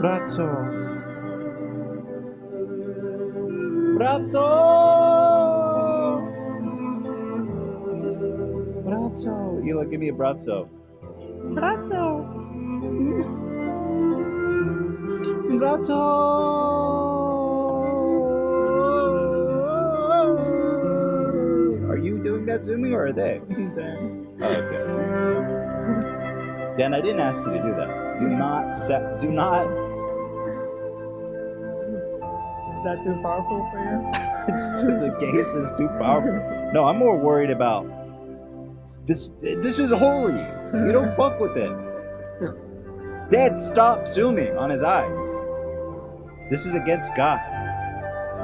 Brazzo. Brazzo. Brazzo. Elon, give me a brazzo. Brazzo. Brazzo. Are you doing that zooming or are they? Dan. Oh, okay. Dan, I didn't ask you to do that. Do not. Is that too powerful for you? The gaze is too powerful. No, I'm more worried about this. This is holy. You don't fuck with it. Dad, stop zooming on his eyes. This is against God.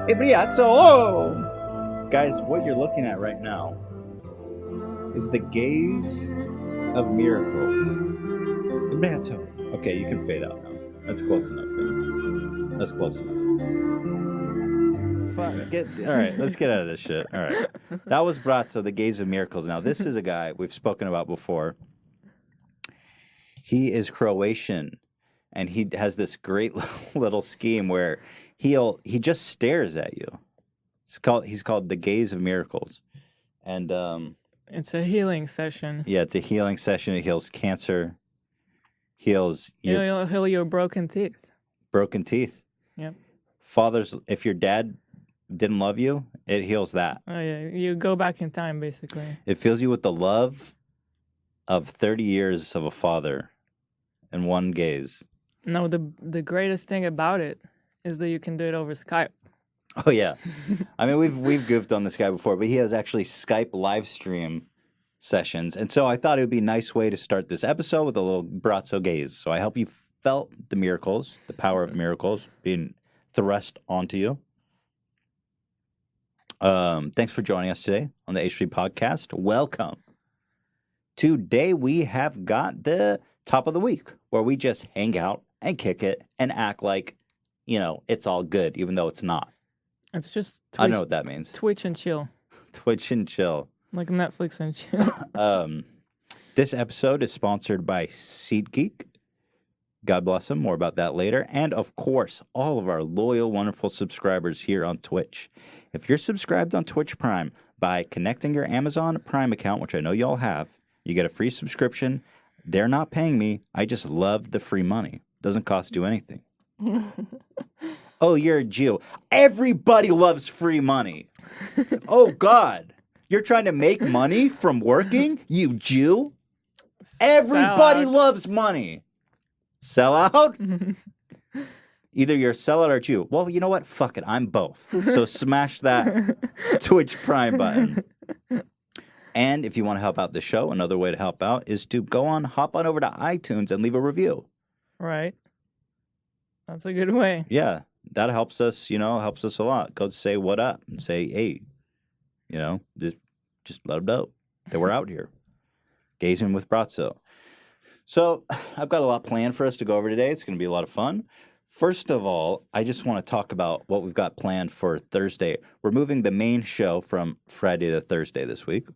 Ebriazzo! Guys, what you're looking at right now is the gaze of miracles. Ebriazzo. Okay, you can fade out now. That's close enough, Dan. That's close enough. Fuck. All right, let's get out of this shit. All right. That was Brazzo, the gaze of miracles. Now, this is a guy we've spoken about before. He is Croatian, and he has this great little scheme where he just stares at you. He's called the gaze of miracles, and it's a healing session. Yeah, it's a healing session. It heals cancer, heals He'll heal your broken teeth. Broken teeth. Yep. Fathers, if your dad didn't love you, it heals that. Oh yeah, you go back in time basically. It fills you with the love of 30 years of a father in one gaze. No, the greatest thing about it is that you can do it over Skype. Oh yeah, I mean we've goofed on this guy before, but he has actually Skype live stream sessions, and so I thought it would be a nice way to start this episode with a little Brazzo gaze. So I hope you felt the miracles, the power of miracles being thrust onto you. Thanks for joining us today on the H3 podcast. Welcome. Today we have got the top of the week where we just hang out and kick it and act like, it's all good, even though it's not. It's just Twitch, I don't know what that means. Twitch and chill. Twitch and chill. Like Netflix and chill. This episode is sponsored by SeatGeek. God bless them. More about that later. And, of course, all of our loyal, wonderful subscribers here on Twitch. If you're subscribed on Twitch Prime, by connecting your Amazon Prime account, which I know you all have, you get a free subscription. They're not paying me. I just love the free money. Doesn't cost you anything. Oh, you're a Jew. Everybody loves free money. Oh, God. You're trying to make money from working, you Jew? Everybody loves money. Sell out? Either you're a sellout or a Jew. Well, you know what? Fuck it. I'm both. So smash that Twitch Prime button. And if you want to help out the show, another way to help out is to hop on over to iTunes and leave a review. Right. That's a good way. Yeah. That helps us, helps us a lot. Go say what up and say, hey, just let them know that we're out here. Gazing with Brazzo. So I've got a lot planned for us to go over today. It's going to be a lot of fun. First of all, I just want to talk about what we've got planned for Thursday. We're moving the main show from Friday to Thursday this week.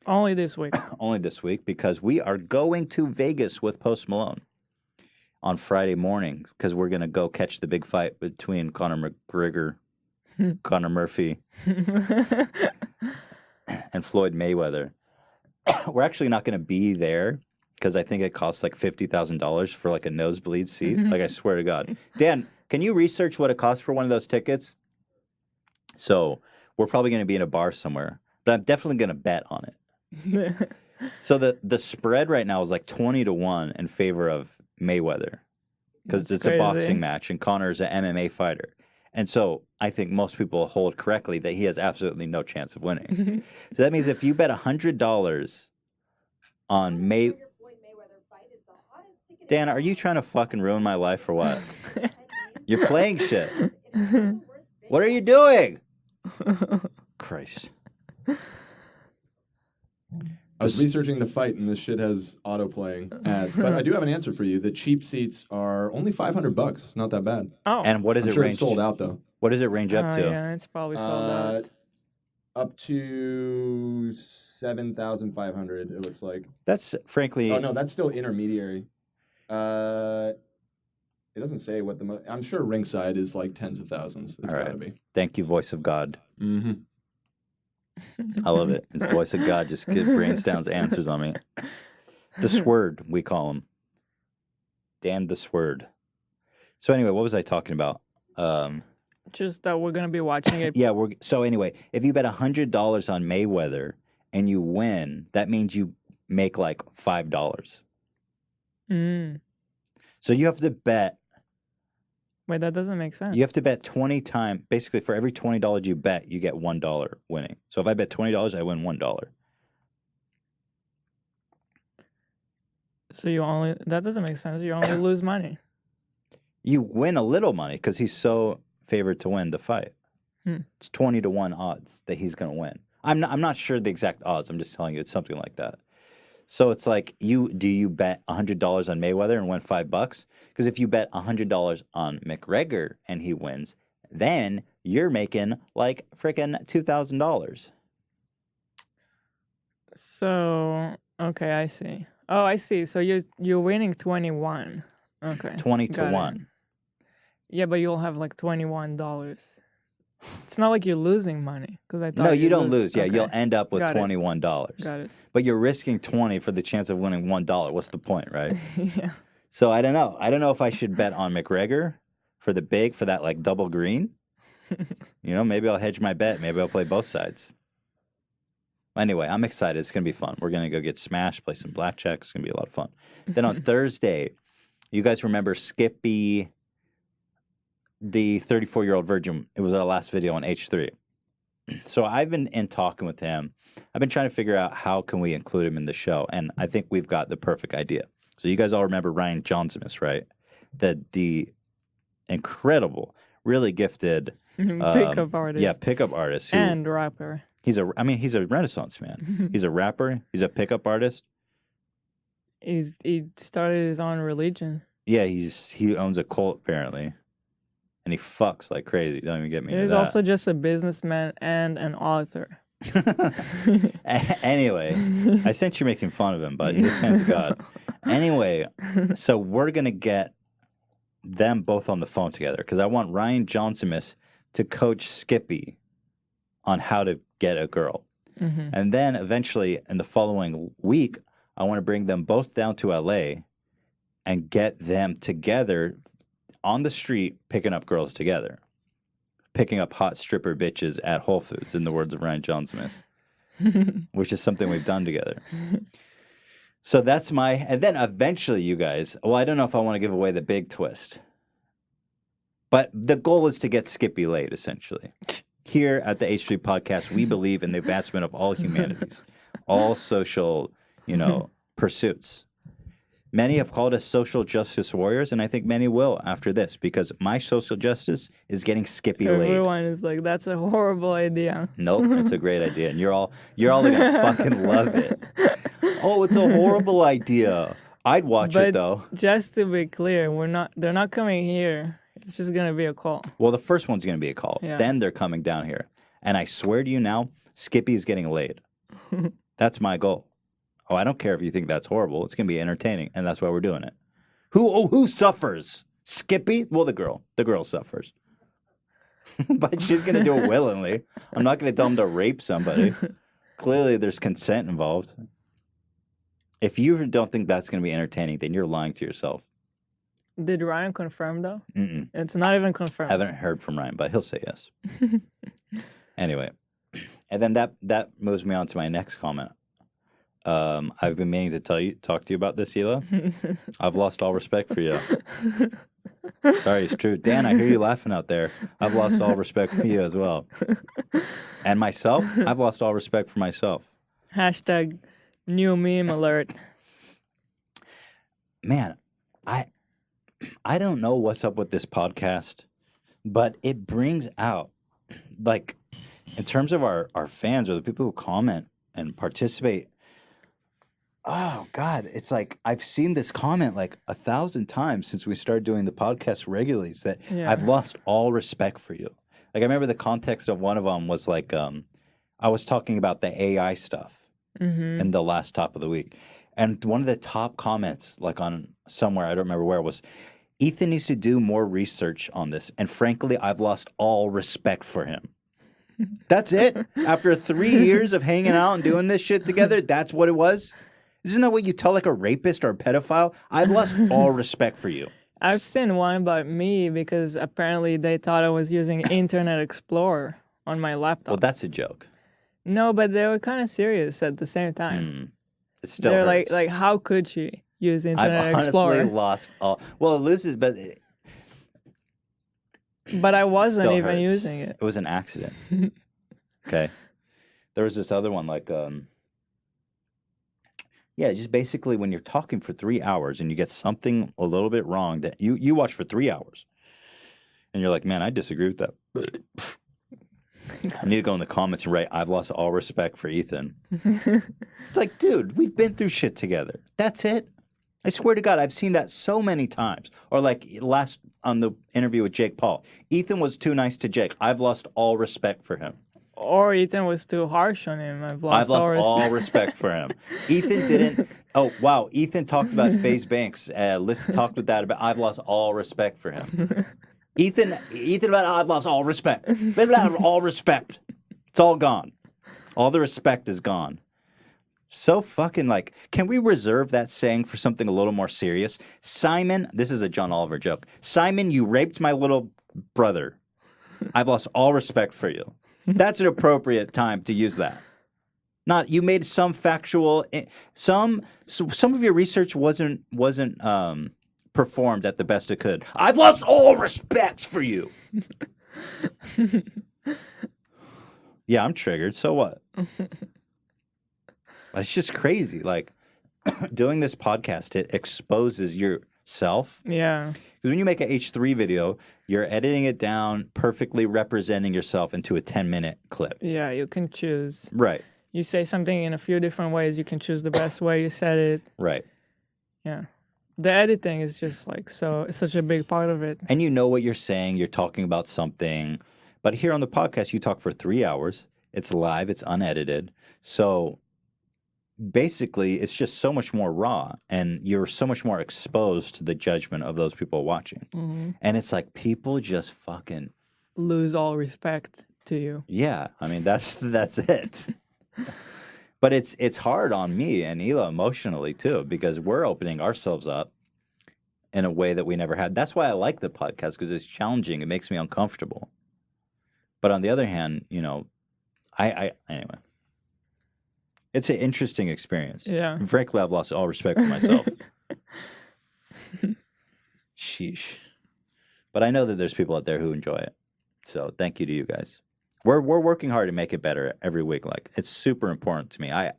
Only this week. Only this week, because we are going to Vegas with Post Malone on Friday morning, because we're going to go catch the big fight between Conor McGregor, Conor Murphy, and Floyd Mayweather. We're actually not going to be there, because I think it costs like $50,000 for like a nosebleed seat. Like, I swear to God. Dan, can you research what it costs for one of those tickets? So we're probably going to be in a bar somewhere, but I'm definitely going to bet on it. So the spread right now is like 20-1 in favor of Mayweather, because it's crazy. A boxing match and Conor's an MMA fighter. And so I think most people hold correctly that he has absolutely no chance of winning. So that means if you bet $100 on Mayweather. Dan, are you trying to fucking ruin my life or what? You're playing shit. What are you doing? Christ. I was researching the fight, and this shit has auto-playing ads. But I do have an answer for you. The cheap seats are only $500. Not that bad. Oh. And what is I'm it sure range? it's sold out, though. What does it range up to? Yeah, it's probably sold out. Up to 7,500, it looks like. That's frankly... Oh, no, that's still intermediary. It doesn't say what the I'm sure ringside is like tens of thousands. It's All got to right. be. Thank you, voice of God. Mm-hmm. I love it. His voice of God just brains down answers on me. The Sword, we call him. Dan the Sword. So anyway, what was I talking about? Just that we're gonna be watching it. Yeah, so anyway, if you bet $100 on Mayweather and you win, that means you make like $5. Mm. So you have to bet. Wait, that doesn't make sense. You have to bet 20 times. Basically, for every $20 you bet, you get $1 winning. So if I bet $20, I win $1. So that doesn't make sense. You only lose money. You win a little money because he's so favored to win the fight. It's 20-1 odds that he's going to win. I'm not sure the exact odds. I'm just telling you it's something like that. So it's like you bet $100 on Mayweather and win $5? Because if you bet $100 on McGregor and he wins, then you're making like freaking $2,000. So okay, I see. Oh, I see. So you're winning 21. Okay. 20-1. Yeah, but you'll have like $21. It's not like you're losing money because I thought. No, you don't lose. Yeah, Okay. you'll end up with Got it. $21. Got it. But you're risking 20 for the chance of winning $1. What's the point, right? Yeah. So I don't know. I don't know if I should bet on McGregor for that like double green. Maybe I'll hedge my bet. Maybe I'll play both sides. Anyway, I'm excited. It's going to be fun. We're going to go get smashed, play some blackjack. It's going to be a lot of fun. Then on Thursday, you guys remember Skippy, the 34-year-old virgin? It was our last video on H3. So I've been talking with him. I've been trying to figure out how can we include him in the show, and I think we've got the perfect idea. So you guys all remember Ryan Johnson, right? The incredible, really gifted pickup artist. Yeah, pickup artist And rapper. He's a Renaissance man. He's a rapper. He's a pickup artist. He started his own religion. Yeah, he owns a cult apparently, and he fucks like crazy. Don't even get me. He's also just a businessman and an author. Anyway, I sense you're making fun of him, but this man's God. Anyway, so we're gonna get them both on the phone together because I want Ryan Johnson to coach Skippy on how to get a girl. Mm-hmm. And then eventually in the following week, I want to bring them both down to LA and get them together on the street picking up girls together. Picking up hot stripper bitches at Whole Foods, in the words of Ryan Johnson, which is something we've done together. So that's and then eventually you guys, I don't know if I want to give away the big twist, but the goal is to get Skippy laid, essentially. Here at the H3 Podcast, we believe in the advancement of all humanities, all social, pursuits. Many have called us social justice warriors, and I think many will after this, because my social justice is getting Skippy laid. Everyone is like, that's a horrible idea. Nope, it's a great idea, and you're all gonna fucking love it. Oh, it's a horrible idea. I'd watch it though. Just to be clear, they're not coming here. It's just gonna be a call. Well, the first one's gonna be a call. Yeah. Then they're coming down here, and I swear to you now, Skippy's getting laid. That's my goal. Oh, I don't care if you think that's horrible. It's gonna be entertaining, and that's why we're doing it. Who suffers? Skippy? Well, the girl suffers, but she's gonna do it willingly. I'm not gonna tell him to rape somebody. Clearly, there's consent involved. If you don't think that's gonna be entertaining, then you're lying to yourself. Did Ryan confirm though? Mm-mm. It's not even confirmed. I haven't heard from Ryan, but he'll say yes. Anyway, and then that moves me on to my next comment. I've been meaning to talk to you about this, Hila. I've lost all respect for you. Sorry, it's true. Dan, I hear you laughing out there. I've lost all respect for you as well. And myself, I've lost all respect for myself. Hashtag new meme alert. Man, I don't know what's up with this podcast, but it brings out, like, in terms of our fans or the people who comment and participate, oh, God, it's like I've seen this comment like 1,000 times since we started doing the podcast regularly, is that I've lost all respect for you. Like, I remember the context of one of them was like, I was talking about the AI stuff in the last top of the week. And one of the top comments, like on somewhere, I don't remember where, was, Ethan needs to do more research on this. And frankly, I've lost all respect for him. That's it. After 3 years of hanging out and doing this shit together, that's what it was. Isn't that what you tell like a rapist or a pedophile? I've lost all respect for you. I've seen one about me because apparently they thought I was using Internet Explorer on my laptop. Well, that's a joke. No, but they were kind of serious at the same time. It still They're hurts. like, how could she use I've Internet honestly Explorer? lost all. Well, it loses, but But I wasn't still even hurts. using it. It was an accident. Okay. There was this other one like yeah, just basically when you're talking for 3 hours and you get something a little bit wrong that you watch for 3 hours and you're like, man, I disagree with that. I need to go in the comments and write, I've lost all respect for Ethan. It's like, dude, we've been through shit together. That's it. I swear to God, I've seen that so many times. Or like last on the interview with Jake Paul, Ethan was too nice to Jake. I've lost all respect for him. Or Ethan was too harsh on him. I've lost all respect for him. Ethan didn't. Oh wow, Ethan talked about Faze Banks. Talked with that about. I've lost all respect for him. Ethan about I've lost all respect. All respect. It's all gone. All the respect is gone. So fucking like, can we reserve that saying for something a little more serious? Simon, this is a John Oliver joke. Simon, you raped my little brother. I've lost all respect for you. That's an appropriate time to use that. Not you made some factual some of your research wasn't performed at the best it could. I've lost all respect for you. Yeah, I'm triggered. So what? It's just crazy. Like doing this podcast, it exposes yourself. Yeah. Because when you make a H3 video, you're editing it down, perfectly representing yourself into a 10-minute clip. Yeah, you can choose. Right. You say something in a few different ways. You can choose the best way you said it. Right. Yeah. The editing is just like it's such a big part of it. And you know what you're saying. You're talking about something. But here on the podcast, you talk for 3 hours. It's live. It's unedited. So basically, it's just so much more raw. And you're so much more exposed to the judgment of those people watching. Mm-hmm. And it's like people just fucking lose all respect to you. Yeah. I mean, that's it. But it's hard on me and Elon emotionally too, because we're opening ourselves up in a way that we never had. That's why I like the podcast, because it's challenging. It makes me uncomfortable. But on the other hand, you know, anyway, it's an interesting experience. Yeah. And frankly, I've lost all respect for myself. Sheesh. But I know that there's people out there who enjoy it. So thank you to you guys. We're working hard to make it better every week. Like, it's super important to me. I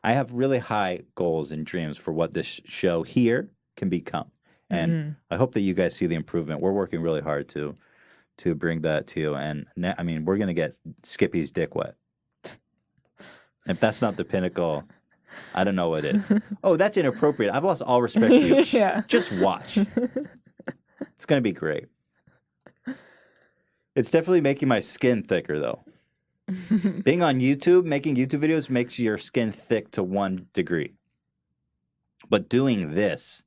have really high goals and dreams for what this show here can become. And I hope that you guys see the improvement. We're working really hard to bring that to you. And I mean, we're going to get Skippy's dick wet. If that's not the pinnacle, I don't know what is. Oh, that's inappropriate. I've lost all respect for you. Yeah. Just watch. It's going to be great. It's definitely making my skin thicker, though. Being on YouTube, making YouTube videos makes your skin thick to 1 degree. But doing this,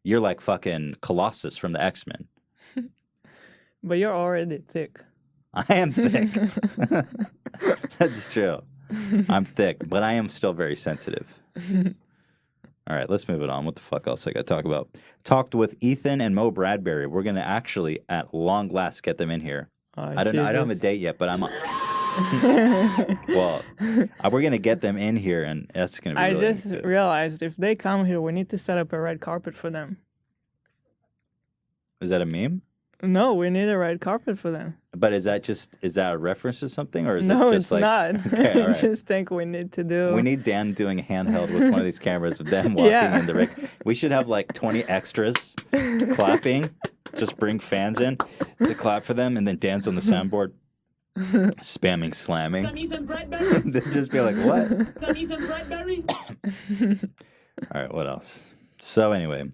you're like fucking Colossus from the X-Men. But you're already thick. I am thick. That's true. I'm thick, but I am still very sensitive. All right, let's move it on. What the fuck else I got to talk about? Talked with Ethan and Mo Bradbury. We're going to actually, at long last, get them in here. I don't know. I don't have a date yet, but I'm... Well, we're going to get them in here, and that's going to be I really just good. realized if they come here, we need to set up a red carpet for them. Is that a meme? No, we need a red carpet for them. But is that a reference to something, or is No, it it's just like... not. Okay, all I right. just think we need to do... We need Dan doing a handheld with one of these cameras, with them walking in the rig. We should have like 20 extras clapping. Just bring fans in to clap for them, and then Dan's on the soundboard spamming, slamming. Ethan Bradbury. They'd just be like, what? Ethan Bradbury. All right, what else? So anyway,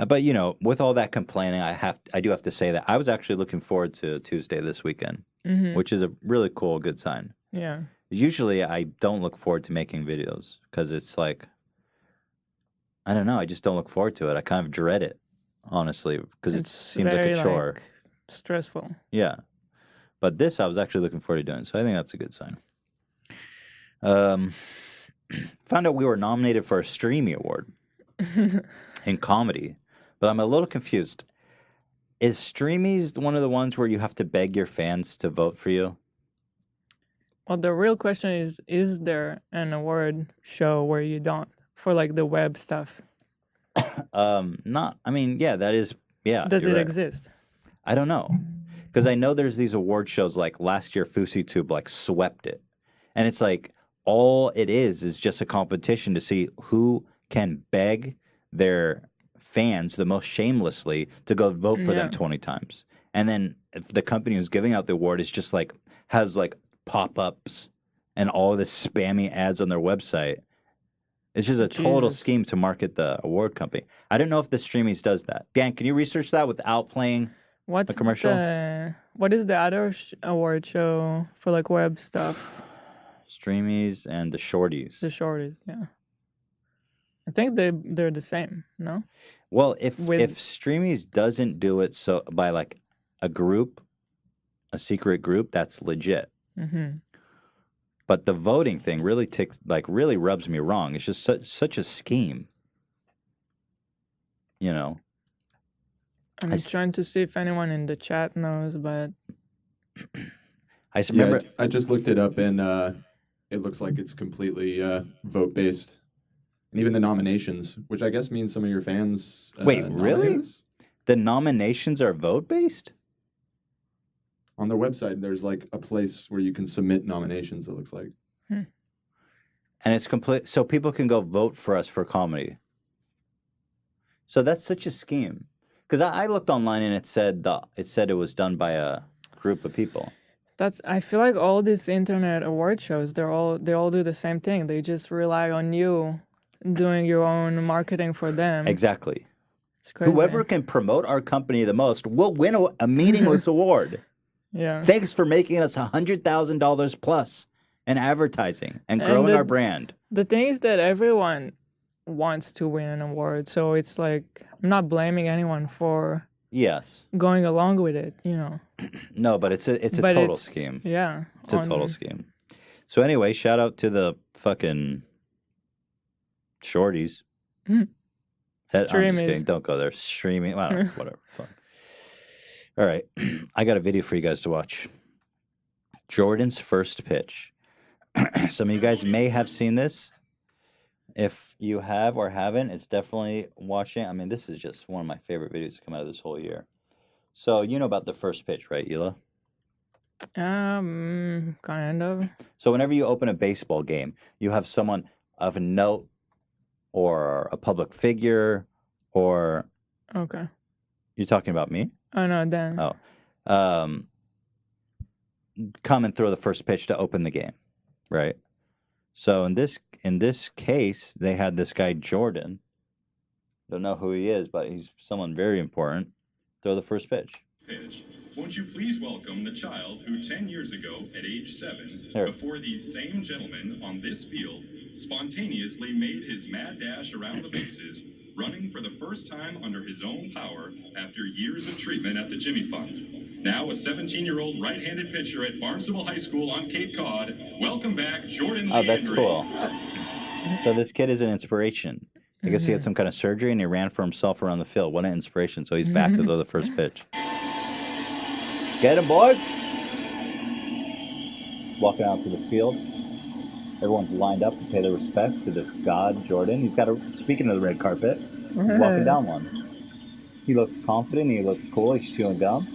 but you know, with all that complaining, I do have to say that I was actually looking forward to Tuesday this weekend, which is a really cool, good sign. Yeah. Usually I don't look forward to making videos because it's like, I don't know, I just don't look forward to it. I kind of dread it. honestly, because it It's seems like a very, chore. like, stressful. Yeah. But this I was actually looking forward to doing, so I think that's a good sign. Found out we were nominated for a Streamy Award in comedy, but I'm a little confused. Is Streamies one of the ones where you have to beg your fans to vote for you? Well, the real question is there an award show where you don't for like the web stuff? Not. I mean, yeah, that is. Yeah. Does you're it right. exist? I don't know, because I know there's these award shows like last year FouseyTube like swept it, and it's like all it is just a competition to see who can beg their fans the most shamelessly to go vote for them Yeah. 20 times, and then if the company who's giving out the award is just like has like pop-ups and all this spammy ads on their website. It's just a total Jesus. scheme to market the award company. I don't know if the Streamies does that. Dan, can you research that without playing? What's commercial? What is the other award show for like web stuff? Streamies and the Shorties. The shorties, yeah. I think they're the same, no? Well, if with- Streamies doesn't do it so by like a group, a secret group, that's legit. Mm-hmm. But the voting thing really really rubs me wrong. It's just such a scheme. You know. I'm trying to see if anyone in the chat knows, but I just remember. Yeah, I just looked it up, and it looks like it's completely vote based, and even the nominations, which I guess means some of your fans. Wait, really? nominate us. The nominations are vote based? On their website, there's like a place where you can submit nominations. It looks like. And it's complete, so people can go vote for us for comedy. So that's such a scheme. Because I looked online and it said it was done by a group of people. I feel like all these internet award shows, they all do the same thing. They just rely on you doing your own marketing for them. Exactly. It's crazy. Whoever can promote our company the most will win a meaningless award. Yeah. Thanks for making us $100,000 plus in advertising and growing our brand. The thing is that everyone wants to win an award, so it's like I'm not blaming anyone for Yes. going along with it, you know. No, but it's a But total scheme. Yeah. It's a total scheme. So anyway, shout out to the fucking Shorties. Mhm. I'm just Streamies. kidding. Don't go there. Streaming. I don't know, whatever. Fuck. All right. I got a video for you guys to watch. Jordan's first pitch. Some of you guys may have seen this. If you have or haven't, it's definitely watching. I mean, this is just one of my favorite videos to come out of this whole year. So you know about the first pitch, right, Hila? Kind of. So whenever you open a baseball game, you have someone of note or a public figure or Okay. you're talking about me? Oh no, then. Oh. Come and throw the first pitch to open the game, right? So in this case, they had this guy Jordan. Don't know who he is, but he's someone very important. Throw the first pitch. Pitch. Won't you please welcome the child who 10 years ago, at age 7, Here. before these same gentlemen on this field, spontaneously made his mad dash around the bases, running for the first time under his own power after years of treatment at the Jimmy Fund. Now a 17-year-old right-handed pitcher at Barnstable High School on Cape Cod. Welcome back, Jordan Oh, that's Leandri. cool. So this kid is an inspiration. I guess he had some kind of surgery and he ran for himself around the field. What an inspiration. So he's back to throw the first pitch. Get him, boy. Walking out to the field. Everyone's lined up to pay their respects to this god, Jordan. He's got a, speaking of the red carpet, he's walking down one. He looks confident. He looks cool. He's chewing gum.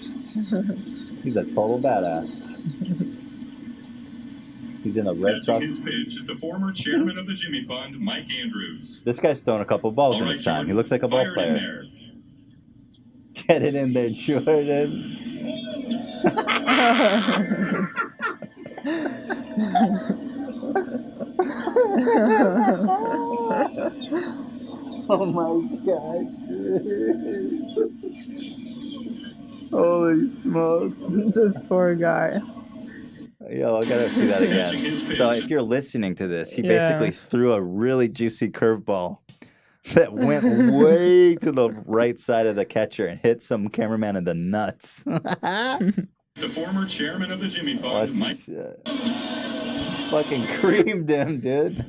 He's a total badass. He's in the Red Catching Sox. his pitch is the former chairman of the Jimmy Fund, Mike Andrews. This guy's throwing a couple balls All in right, his time. Jordan, He looks like a ball fire it in player. there. Get it in there, Jordan. Oh my god. Holy smokes. This poor guy. Yo, I gotta see that Catching again. his pitch. So if you're listening to this, he Yeah. basically threw a really juicy curveball that went way to the right side of the catcher and hit some cameraman in the nuts. The former chairman of the Jimmy Watch Fund, this Mike. shit. Fucking creamed him, dude.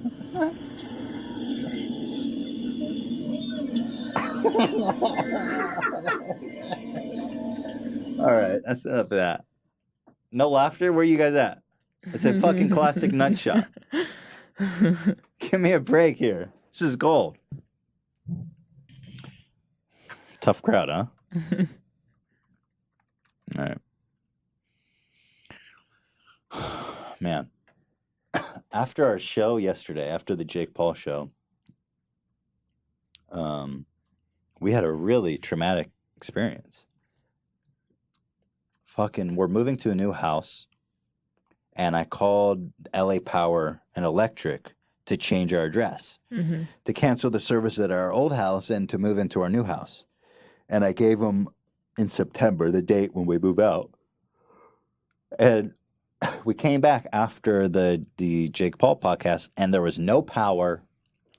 All right, that's enough of that. No laughter? Where you guys at? It's a fucking classic nut shot. Give me a break here. This is gold. Tough crowd, huh? All right. Man. After our show yesterday, after the Jake Paul show, we had a really traumatic experience. We're moving to a new house, and I called LA Power and Electric to change our address, to cancel the service at our old house and to move into our new house. And I gave them in September the date when we move out. And we came back after the Jake Paul podcast, and there was no power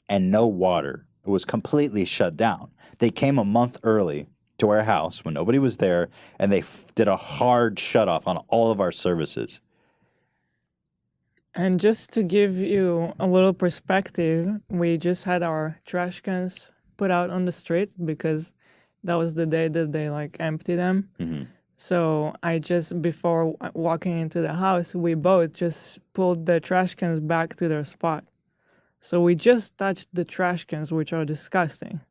and no water. It was completely shut down. They came a month early to our house when nobody was there, and they did a hard shutoff on all of our services. And just to give you a little perspective, we just had our trash cans put out on the street because that was the day that they empty them. Mm-hmm. So before walking into the house, we both just pulled the trash cans back to their spot. So we just touched the trash cans, which are disgusting,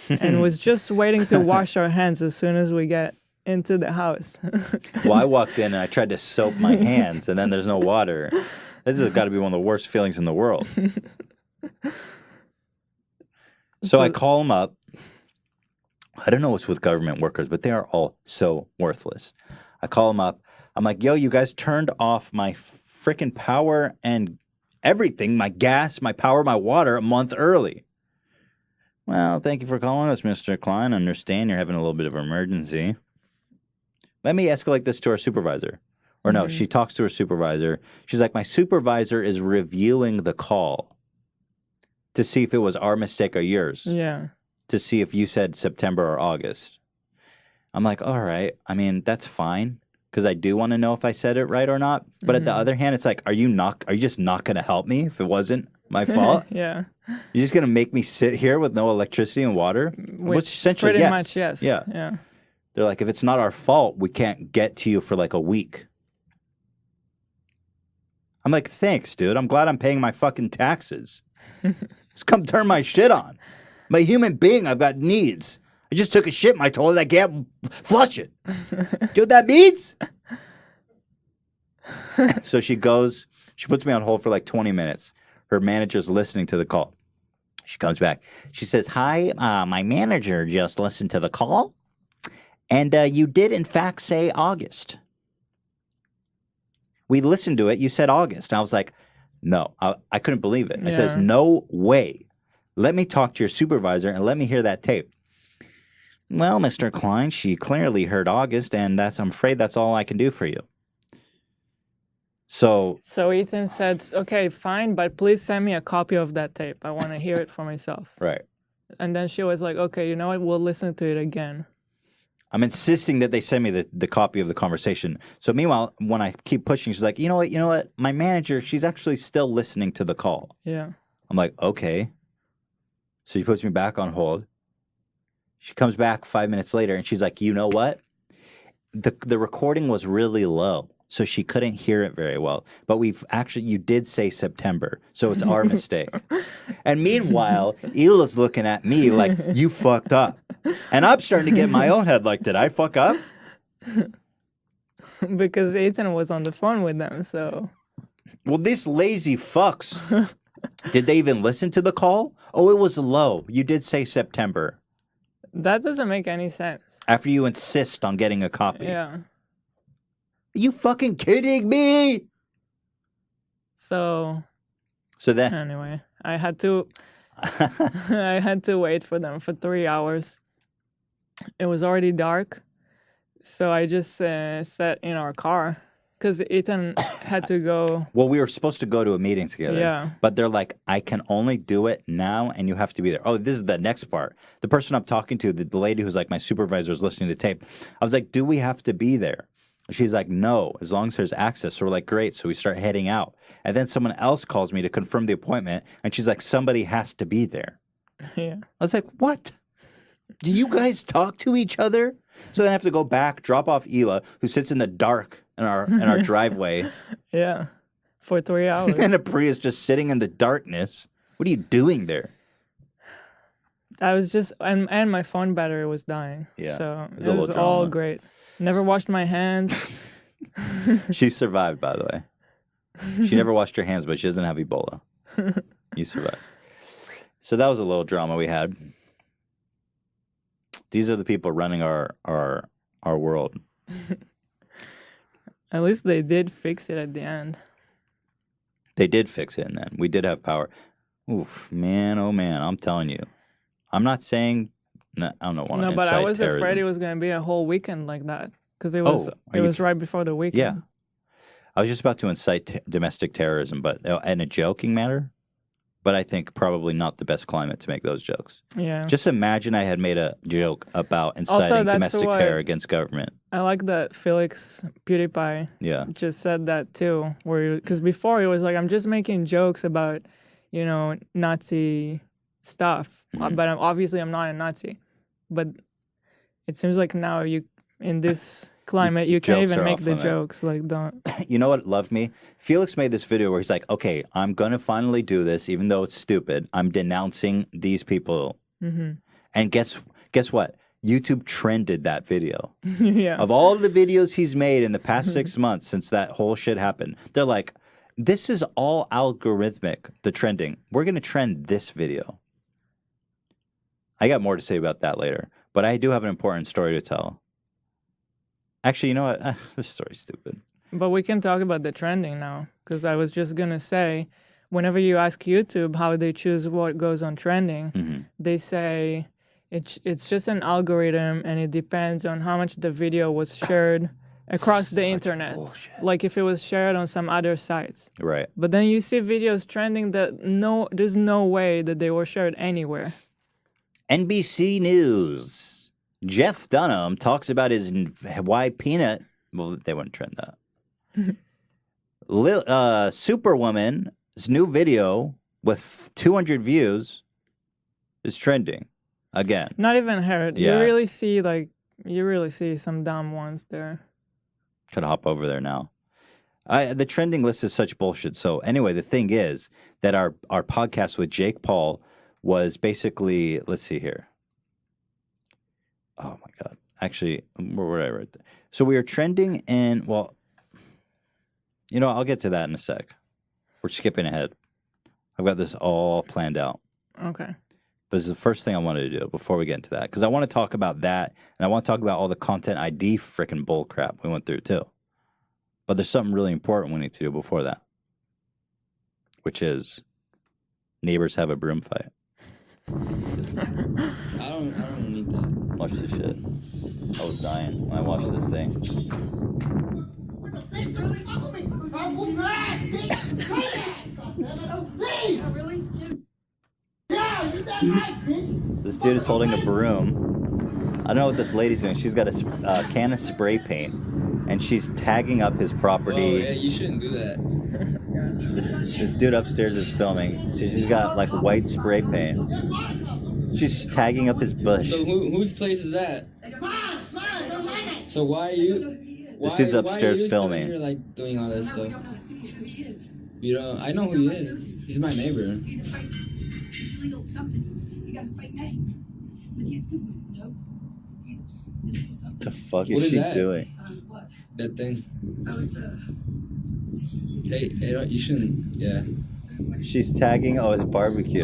and was just waiting to wash our hands as soon as we get into the house. Well, I walked in and I tried to soap my hands, and then there's no water. This has got to be one of the worst feelings in the world. So I call them up. I don't know what's with government workers, but they are all so worthless. I call them up. I'm like, yo, you guys turned off my freaking power and everything, my gas, my power, my water a month early. Well, thank you for calling us, Mr. Klein. I understand you're having a little bit of an emergency. Let me escalate this to our supervisor. Or no, she talks to her supervisor. She's like, my supervisor is reviewing the call to see if it was our mistake or yours. Yeah. To see if you said September or August. I'm like, all right. I mean, that's fine. Because I do want to know if I said it right or not. But at the other hand, it's like, are you just not going to help me if it wasn't my fault? Yeah. You're just going to make me sit here with no electricity and water? Which essentially, pretty yes. much, yes. Yeah. They're like, if it's not our fault, we can't get to you for like a week. I'm like, thanks, dude. I'm glad I'm paying my fucking taxes. Just come turn my shit on. I'm a human being. I've got needs. I just took a shit in my toilet. I can't flush it. Do you know what that means? So she goes, she puts me on hold for like 20 minutes. Her manager's listening to the call. She comes back. She says, hi, my manager just listened to the call. And you did, in fact, say August. We listened to it. You said August. And I was like, no, I couldn't believe it. I says, no way. Let me talk to your supervisor and let me hear that tape. Well, Mr. Klein, she clearly heard August, and I'm afraid that's all I can do for you. So Ethan said, okay, fine, but please send me a copy of that tape. I want to hear it for myself. Right. And then she was like, okay, you know what? We'll listen to it again. I'm insisting that they send me the copy of the conversation. So meanwhile, when I keep pushing, she's like, you know what? My manager, she's actually still listening to the call. Yeah. I'm like, okay. So she puts me back on hold. She comes back 5 minutes later, and she's like, you know what? The recording was really low, so she couldn't hear it very well. But you did say September, so it's our mistake. And meanwhile, Hila's looking at me like, you fucked up. And I'm starting to get in my own head like, did I fuck up? Because Ethan was on the phone with them, so. Well, these lazy fucks. Did they even listen to the call? Oh, it was low. You did say September. That doesn't make any sense. After you insist on getting a copy. Yeah. Are you fucking kidding me? So then anyway, I had to wait for them for 3 hours. It was already dark. So I just sat in our car because Ethan had to go. Well, we were supposed to go to a meeting together. Yeah. But they're like, I can only do it now, and you have to be there. Oh, this is the next part. The person I'm talking to, the lady who's like my supervisor, is listening to the tape. I was like, do we have to be there? She's like, no, as long as there's access. So we're like, great. So we start heading out. And then someone else calls me to confirm the appointment, and she's like, somebody has to be there. Yeah. I was like, what? Do you guys talk to each other? So then I have to go back, drop off Ela, who sits in the dark in our driveway, Yeah. For 3 hours. and a Prius just sitting in the darkness. What are you doing there? I was just, and my phone battery was dying. Yeah, So it was it a was little all drama. great. Never washed my hands. She survived, by the way. She never washed her hands, but she doesn't have Ebola. You survived. So that was a little drama we had. These are the people running our world. At least they did fix it at the end. They did fix it, and then we did have power. Oof, man, oh man, I'm telling you. I'm not saying, I don't know, want to No, but I incite was terrorism. afraid it was going to be a whole weekend like that. Because it was, are it you was right before the weekend. Yeah. I was just about to incite domestic terrorism, but in a joking manner. But I think probably not the best climate to make those jokes. Yeah. Just imagine I had made a joke about inciting that's domestic what- terror against government. I like that Felix PewDiePie Yeah. just said that too. Because before it was like, I'm just making jokes about, Nazi stuff. Mhm. But obviously I'm not a Nazi. But it seems like now in this climate, you can't jokes even are make off the limit. jokes. Like, don't. You know what loved me? Felix made this video where he's like, okay, I'm going to finally do this, even though it's stupid. I'm denouncing these people. Hmm. And guess what? YouTube trended that video. Yeah. Of all the videos he's made in the past 6 months since that whole shit happened, they're like, this is all algorithmic, the trending. We're going to trend this video. I got more to say about that later, but I do have an important story to tell. Actually, you know what? This story's stupid. But we can talk about the trending now, because I was just going to say, whenever you ask YouTube how they choose what goes on trending, Mm-hmm. they say it's just an algorithm and it depends on how much the video was shared across the internet. bullshit. Like if it was shared on some other sites. Right. But then you see videos trending that there's no way that they were shared anywhere. NBC News. Jeff Dunham talks about his why peanut. Well, they wouldn't trend that. Superwoman's new video with 200 views is trending again. Not even her. Yeah. You really see some dumb ones there. Could hop over there now. The trending list is such bullshit. So anyway, the thing is that our podcast with Jake Paul was basically, let's see here. Oh my God. Actually, where would I write that? So we are trending in, well, I'll get to that in a sec. We're skipping ahead. I've got this all planned out. Okay. But it's the first thing I wanted to do before we get into that. Because I want to talk about that, and I want to talk about all the content ID freaking bull crap we went through too. But there's something really important we need to do before that. Which is neighbors have a broom fight. I don't need that. Watch this shit. I was dying when I watched this thing. This dude is holding a broom. I don't know what this lady's doing. She's got a can of spray paint, and she's tagging up his Oh, property. yeah, you shouldn't do that. This dude upstairs is filming. So she's got like white spray paint. She's tagging up his bush. So whose place is that? So why are you? This dude's upstairs why are you filming. Still here, like doing all that stuff. You know, I know who he is. He's my neighbor. What the fuck What is is she that? doing? That thing. Hey, you shouldn't. Yeah. She's tagging his barbecue.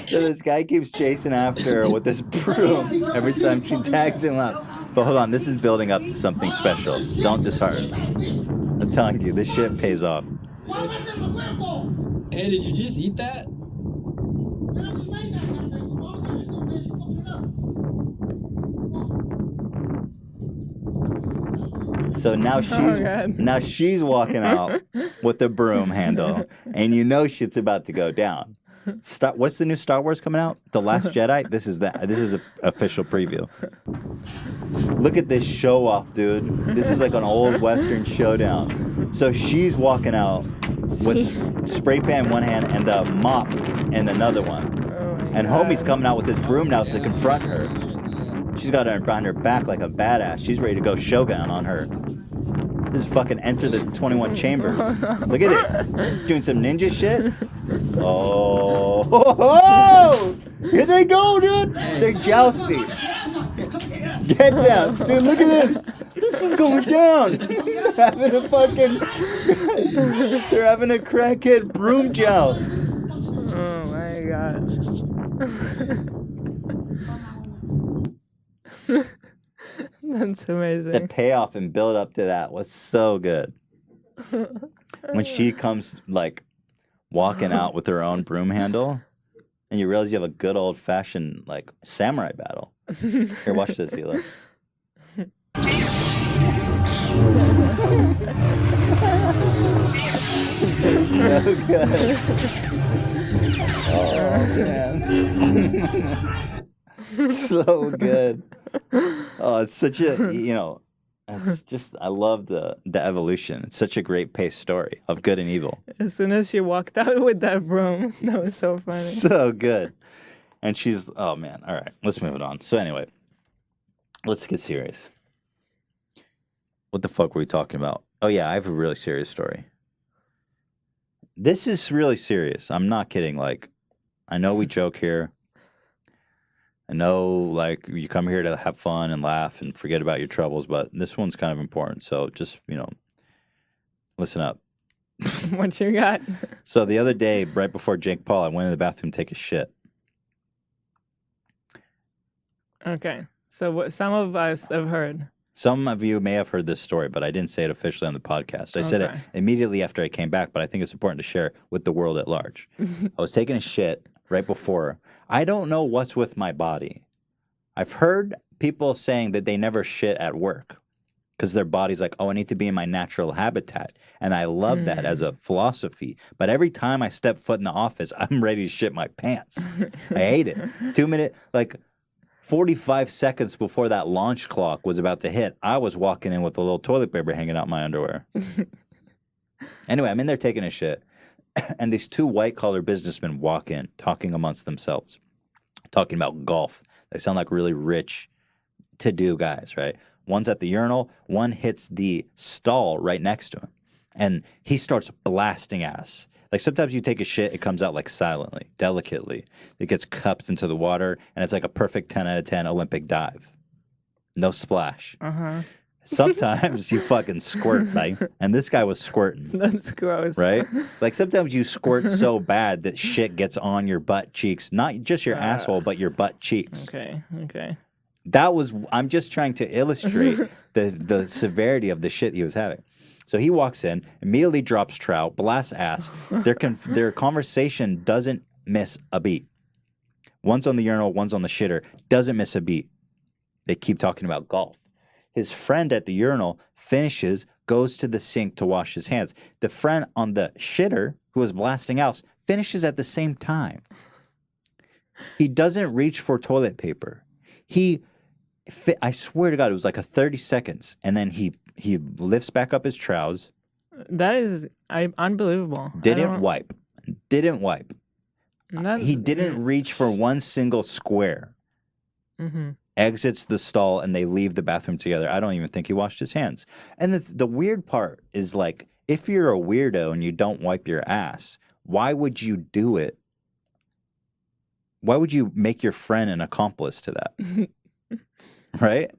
So this guy keeps chasing after her with this broom every time she tags him up. But hold on, this is building up to something special. Don't dishearten. I'm telling you, this shit pays off. Hey, did you just eat that? So now she's walking out with the broom handle, and you know shit's about to go down. What's the new Star Wars coming out? The Last Jedi. This is an official preview. Look at this show off, dude. This is like an old Western showdown. So she's walking out with spray pan in one hand and the mop in another one. And homie's coming out with this broom now to confront her. She's got her behind her back like a badass. She's ready to go Shogun on her. This is fucking Enter the 21 Chambers. Look at this. Doing some ninja shit. Oh. Here they go, dude. They're jousting. Get them. Dude, look at this. This is going down. They're having a crackhead broom joust. Oh my god. That's amazing. The payoff and build up to that was so good. When she comes like walking out with her own broom handle, and you realize you have a good old fashioned like samurai battle. Here, watch this, Hila. So good. Oh man. So good. Oh, it's such a, it's just, I love the evolution. It's such a great paced story of good and evil. As soon as she walked out with that broom, that was so funny. So good. And she's, oh man. All right, let's move it on. So anyway, let's get serious. What the fuck were we talking about? Oh yeah, I have a really serious story. This is really serious. I'm not kidding. Like, I know we joke here. I know, like, you come here to have fun and laugh and forget about your troubles, but this one's kind of important. So just, listen up. What you got? So the other day, right before Jake Paul, I went in the bathroom to take a shit. Okay. So what some of us have heard. Some of you may have heard this story, but I didn't say it officially on the podcast. I said it immediately after I came back, but I think it's important to share with the world at large. I was taking a shit right before. I don't know what's with my body. I've heard people saying that they never shit at work because their body's like, oh, I need to be in my natural habitat. And I love that as a philosophy. But every time I step foot in the office, I'm ready to shit my pants. I hate it. 2 minutes, 45 seconds before that launch clock was about to hit, I was walking in with a little toilet paper hanging out my underwear. Anyway, I'm in there taking a shit. And these two white-collar businessmen walk in, talking amongst themselves, talking about golf. They sound like really rich, to-do guys, right? One's at the urinal, one hits the stall right next to him, and he starts blasting ass. Like, sometimes you take a shit, it comes out, like, silently, delicately. It gets cupped into the water, and it's like a perfect 10 out of 10 Olympic dive. No splash. Uh-huh. Sometimes you fucking squirt, right? And this guy was squirting. That's gross. Right? Like, sometimes you squirt so bad that shit gets on your butt cheeks. Not just your asshole, but your butt cheeks. Okay. I'm just trying to illustrate the severity of the shit he was having. So he walks in, immediately drops trout, blasts ass. Their conversation doesn't miss a beat. One's on the urinal, one's on the shitter. Doesn't miss a beat. They keep talking about golf. His friend at the urinal finishes, goes to the sink to wash his hands. The friend on the shitter, who was blasting out, finishes at the same time. He doesn't reach for toilet paper. I swear to God, it was like 30 seconds. And then he lifts back up his trousers. That is unbelievable. Didn't wipe. He didn't reach for one single square. Mm-hmm. Exits the stall, and they leave the bathroom together. I don't even think he washed his hands. And the weird part is, like, if you're a weirdo and you don't wipe your ass, why would you do it? Why would you make your friend an accomplice to that? Right?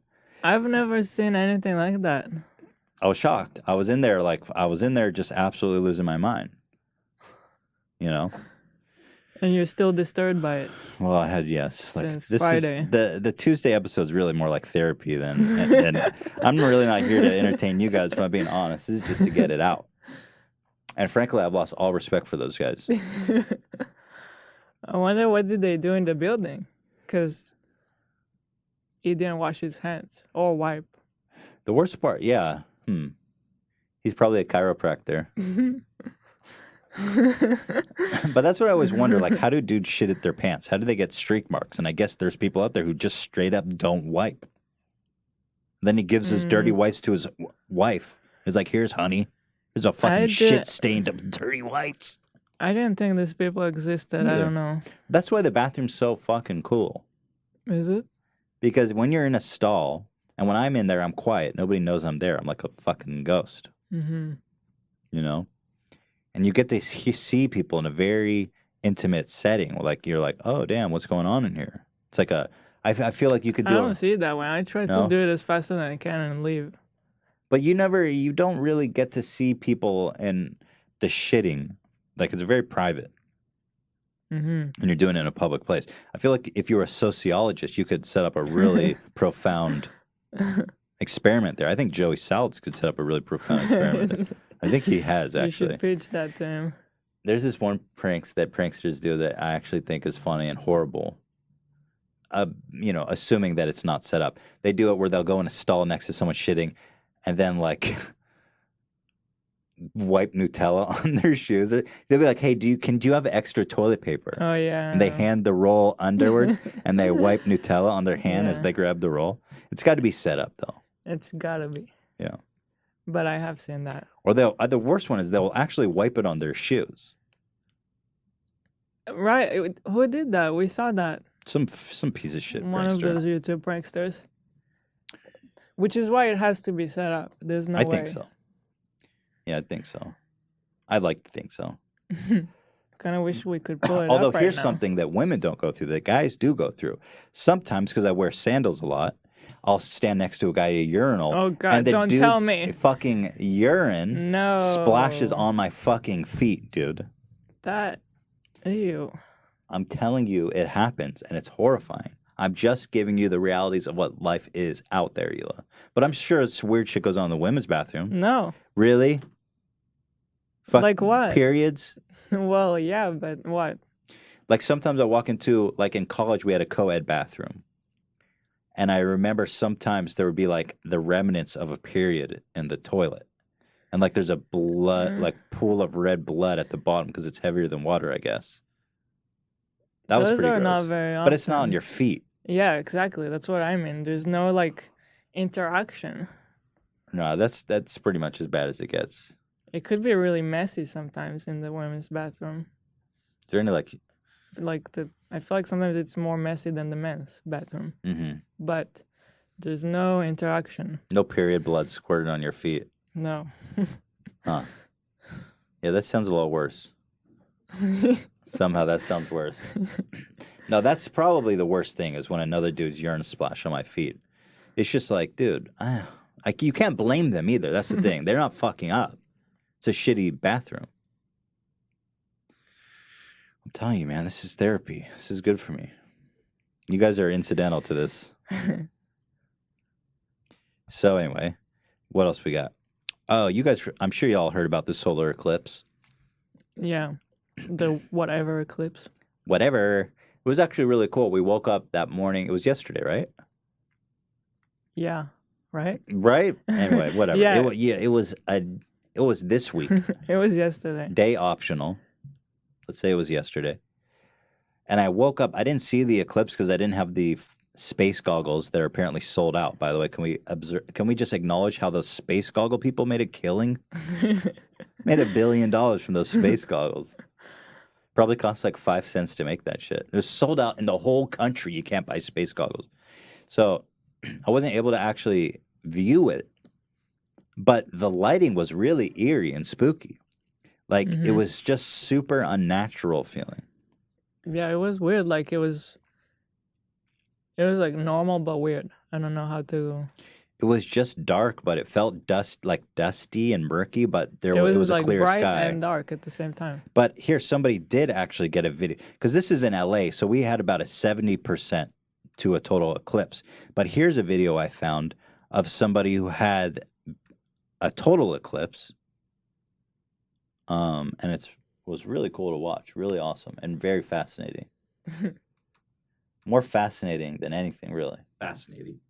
I've never seen anything like that. I was shocked. I was in there just absolutely losing my mind. And you're still disturbed by it. Well, I had, yes. Like, Since this Friday. is the Tuesday episode's really more like therapy than I'm really not here to entertain you guys, if I'm being honest. This is just to get it out. And frankly, I've lost all respect for those guys. I wonder what did they do in the building? Because he didn't wash his hands or wipe. The worst part, yeah. He's probably a chiropractor. But that's what I always wonder. Like, how do dudes shit at their pants? How do they get streak marks? And I guess there's people out there who just straight up don't wipe. Then he gives his dirty whites to his wife. He's like, here's honey. Here's a fucking shit stained up dirty whites. I didn't think these people existed. I don't know. That's why the bathroom's so fucking cool. Is it? Because when you're in a stall, and when I'm in there, I'm quiet. Nobody knows I'm there. I'm like a fucking ghost. Mm-hmm. You know? And you get to see people in a very intimate setting. Like, you're like, oh, damn, what's going on in here? It's like I feel like you could do I don't see it that way. I try to do it as fast as I can and leave. But you don't really get to see people in the shitting. Like, it's very private. And you're doing it in a public place. I feel like if you were a sociologist, you could set up a really profound experiment there. I think Joey Salads could set up a really profound experiment there. I think he has, actually. You should pitch that to him. There's this one pranks that pranksters do that I actually think is funny and horrible. Assuming that it's not set up. They do it where they'll go in a stall next to someone shitting and then, like, wipe Nutella on their shoes. They'll be like, hey, do you have extra toilet paper? Oh, yeah. And they hand the roll underwards and they wipe Nutella on their hand as they grab the roll. It's got to be set up, though. It's got to be. Yeah. But I have seen that. Or the worst one is they'll actually wipe it on their shoes. Right. Who did that? We saw that. Some piece of shit. One of those YouTube pranksters. Which is why it has to be set up. There's no way. I think so. Yeah, I think so. I'd like to think so. Kind of wish we could pull it Although up here's right now. something that women don't go through that guys do go through. Sometimes, because I wear sandals a lot, I'll stand next to a guy at a urinal. Oh, God, and the don't dude's tell me. fucking urine splashes on my fucking feet, dude. Ew. I'm telling you, it happens, and it's horrifying. I'm just giving you the realities of what life is out there, Hila. But I'm sure it's weird shit goes on in the women's bathroom. No. Really? Like what? Periods? Well, yeah, but what? Like sometimes I walk into, like in college, we had a co-ed bathroom. And I remember sometimes there would be like the remnants of a period in the toilet. And like there's a like pool of red blood at the bottom because it's heavier than water, I guess. That was Those pretty are gross. not very But it's not on often. your feet. Yeah, exactly. That's what I mean. There's no like interaction. No, that's pretty much as bad as it gets. It could be really messy sometimes in the women's bathroom. Is there any like I feel like sometimes it's more messy than the men's bathroom. mhm. But there's no interaction. No period blood squirted on your feet? No. Huh. Yeah, that sounds a lot worse. Somehow that sounds worse. No, that's probably the worst thing is when another dude's urine splash on my feet. It's just like, dude, you can't blame them either. That's the thing. They're not fucking up. It's a shitty bathroom. I'm telling you, man, this is therapy. This is good for me. You guys are incidental to this. So anyway, what else we got? Oh, you guys, I'm sure y'all heard about the solar eclipse. Yeah. The whatever eclipse. Whatever. It was actually really cool. We woke up that morning. It was yesterday, right? Yeah. Right? Right? Anyway, whatever. Yeah. It was this week. It was yesterday. Day optional. Let's say it was yesterday. And I woke up. I didn't see the eclipse because I didn't have the space goggles that are apparently sold out. By the way, can we just acknowledge how those space goggle people made a killing? Made $1 billion from those space goggles. Probably cost like 5 cents to make that shit. It was sold out in the whole country. You can't buy space goggles. So I wasn't able to actually view it. But the lighting was really eerie and spooky. Like, it was just super unnatural feeling. Yeah, it was weird. Like it was like normal but weird. I don't know how to. It was just dark, but it felt dusty and murky, but it was was a like clear bright sky. and dark at the same time. But here, somebody did actually get a video, because this is in LA, so we had about a 70% to a total eclipse. But here's a video I found of somebody who had a total eclipse, and it was really cool to watch, really awesome, and very fascinating. More fascinating than anything, really. Fascinating.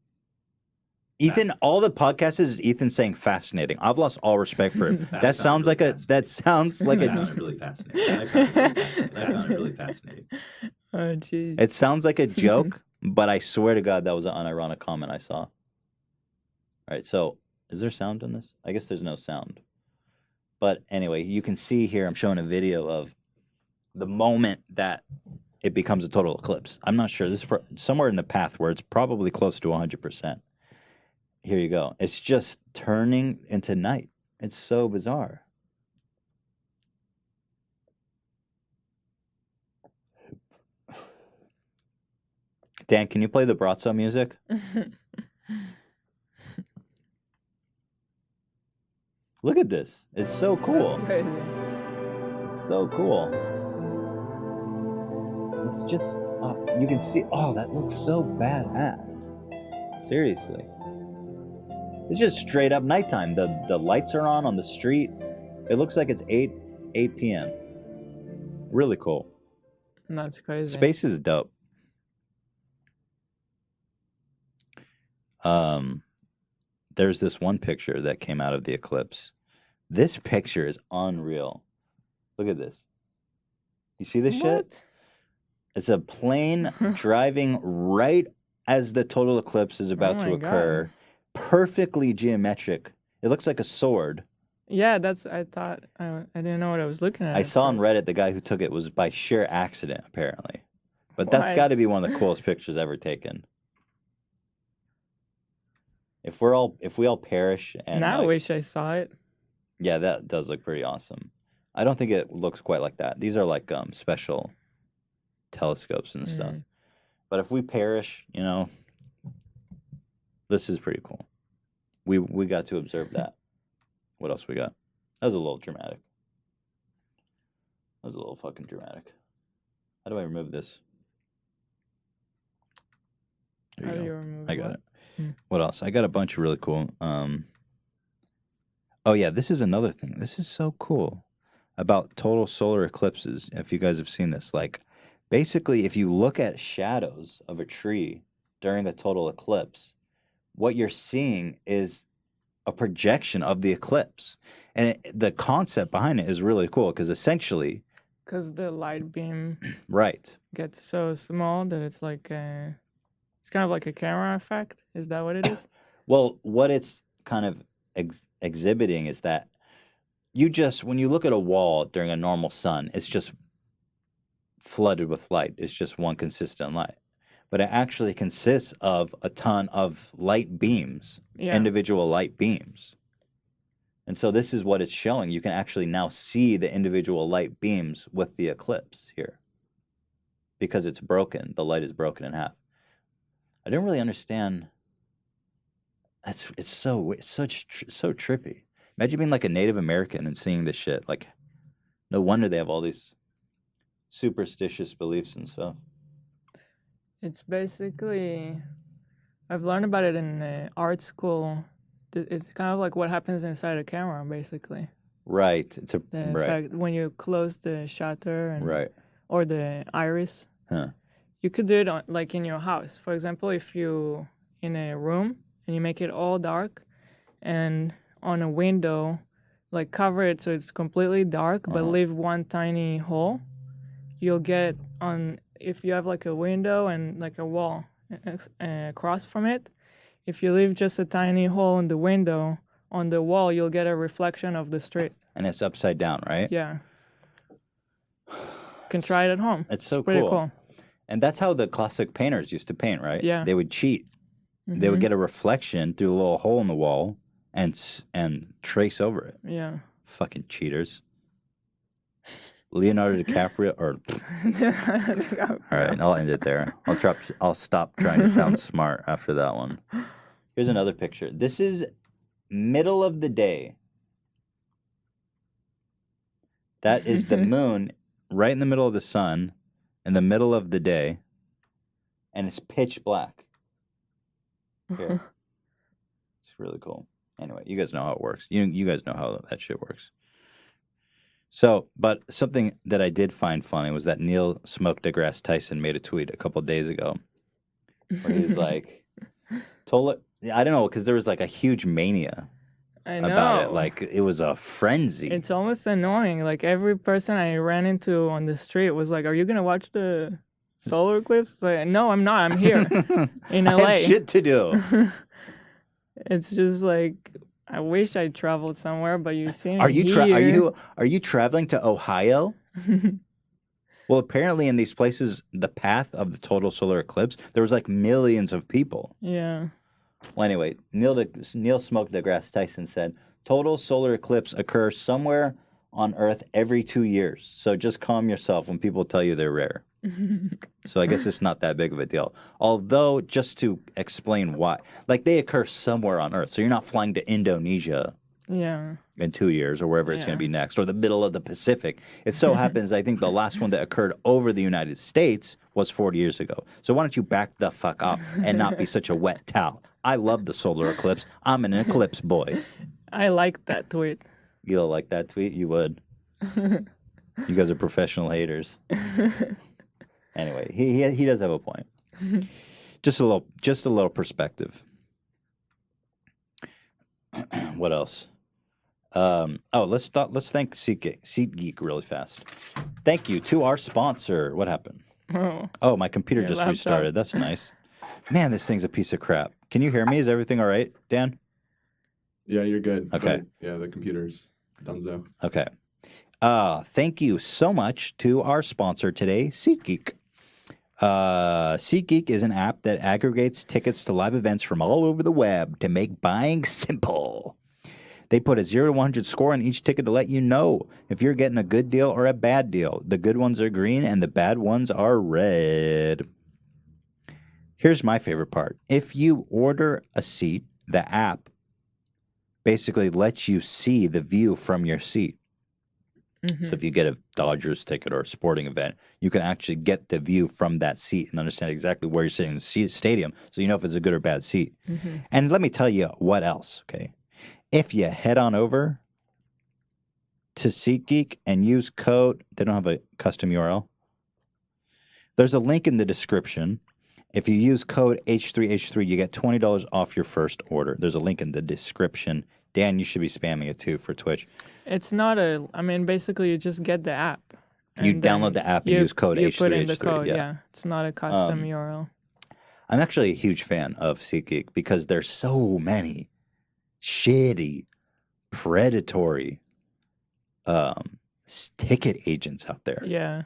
Ethan, all the podcast is Ethan saying fascinating. I've lost all respect for him. That sounds like a. That sounds like I found a. it really fascinating. I found it really fascinating. Oh, jeez. It sounds like a joke, but I swear to God, that was an unironic comment I saw. All right, so is there sound in this? I guess there's no sound. But anyway, you can see here, I'm showing a video of the moment that it becomes a total eclipse. I'm not sure. This is somewhere in the path where it's probably close to 100%. Here you go. It's just turning into night. It's so bizarre. Dan, can you play the Brazzo music? Look at this. It's so cool. Crazy. It's so cool. It's just, you can see, that looks so badass. Seriously. It's just straight up nighttime. The lights are on the street. It looks like it's 8 p.m. Really cool. That's crazy. Space is dope. There's this one picture that came out of the eclipse. This picture is unreal. Look at this. You see this shit? What? It's a plane driving right as the total eclipse is about to my occur. God. Perfectly geometric. It looks like a sword. Yeah, I thought, I didn't know what I was looking at. I at saw on first. Reddit the guy who took it was by sheer accident, apparently. But that's What? got to be one of the coolest pictures ever taken. If we all perish and Now I like, wish I saw it. yeah, that does look pretty awesome. I don't think it looks quite like that. These are like special telescopes and stuff. But if we perish, this is pretty cool. We got to observe that. What else we got? That was a little dramatic. That was a little fucking dramatic. How do I remove this? There How you do go. you remove I got what? it. What else? I got a bunch of really cool. Oh yeah, this is another thing. This is so cool about total solar eclipses. If you guys have seen this, like basically, if you look at shadows of a tree during a total eclipse, what you're seeing is a projection of the eclipse, and the concept behind it is really cool because essentially, Because the light beam right. gets so small that it's like it's kind of like a camera effect. Is that what it is? Well, what it's kind of exhibiting is that when you look at a wall during a normal sun, it's just flooded with light. It's just one consistent light. But it actually consists of a ton of light beams, Yeah. individual light beams. And so this is what it's showing. You can actually now see the individual light beams with the eclipse here. Because it's broken. The light is broken in half. I didn't really understand. It's so trippy. Imagine being like a Native American and seeing this shit. Like, no wonder they have all these superstitious beliefs and stuff. It's basically, I've learned about it in art school. It's kind of like what happens inside a camera, basically. Right. It's The right. fact when you close the shutter and Right. or the iris. Huh. You could do it like in your house. For example, if you in a room and you make it all dark, and on a window, like cover it so it's completely dark, but leave one tiny hole, you'll get on. If you have like a window and like a wall across from it, if you leave just a tiny hole in the window, on the wall, you'll get a reflection of the street. And it's upside down, right? Yeah. Can try it at home. It's so pretty cool. cool. And that's how the classic painters used to paint, right? Yeah. They would cheat. They would get a reflection through a little hole in the wall and trace over it. Yeah. Fucking cheaters. Leonardo DiCaprio, or all right, I'll end it there. I'll stop trying to sound smart after that one. Here's another picture. This is middle of the day. That is the moon right in the middle of the sun, in the middle of the day, and it's pitch black. Here. It's really cool. Anyway, you guys know how it works. You guys know how that shit works. So, but something that I did find funny was that Neil Smoke DeGrasse Tyson made a tweet a couple days ago where he's like, I don't know, because there was like a huge mania I know. about it. Like it was a frenzy. It's almost annoying. Like every person I ran into on the street was like, "Are you gonna watch the solar eclipse?" It's like, no, I'm not. I'm here in LA. I have shit to do. It's just like I wish I traveled somewhere, but you see, Are you traveling to Ohio? Well, apparently in these places, the path of the total solar eclipse, there was like millions of people. Yeah. Well, anyway, Neil Smoke deGrasse Tyson said, total solar eclipse occurs somewhere on Earth every 2 years. So just calm yourself when people tell you they're rare. So I guess it's not that big of a deal. Although, just to explain why, like they occur somewhere on Earth. So you're not flying to Indonesia Yeah. in 2 years or wherever it's going to be next, or the middle of the Pacific. It so happens, I think the last one that occurred over the United States was 40 years ago. So why don't you back the fuck up and not be such a wet towel? I love the solar eclipse. I'm an eclipse boy. I like that tweet. You don't like that tweet? You would. You guys are professional haters. Anyway, he does have a point. Just a little perspective. What else? Let's thank SeatGeek really fast. Thank you to our sponsor. What happened? Oh, my computer Your just laptop. restarted. That's nice. Man, this thing's a piece of crap. Can you hear me? Is everything all right, Dan? Yeah, you're good. Okay. But, yeah, the computer's donezo. Okay. Thank you so much to our sponsor today, SeatGeek. SeatGeek is an app that aggregates tickets to live events from all over the web to make buying simple. They put a 0 to 100 score on each ticket to let you know if you're getting a good deal or a bad deal. The good ones are green and the bad ones are red. Here's my favorite part. If you order a seat, the app basically lets you see the view from your seat. Mm-hmm. So if you get a Dodgers ticket or a sporting event, you can actually get the view from that seat and understand exactly where you're sitting in the stadium, so you know if it's a good or bad seat. Mm-hmm. And let me tell you what else, okay? If you head on over to SeatGeek and use code, they don't have a custom URL. There's a link in the description. If you use code H3H3, you get $20 off your first order. There's a link in the description. Dan, you should be spamming it too for Twitch. It's not basically you just get the app. You and then download the app and use code you H3H3. put in the code, yeah. yeah. It's not a custom URL. I'm actually a huge fan of SeatGeek because there's so many shitty, predatory ticket agents out there. Yeah.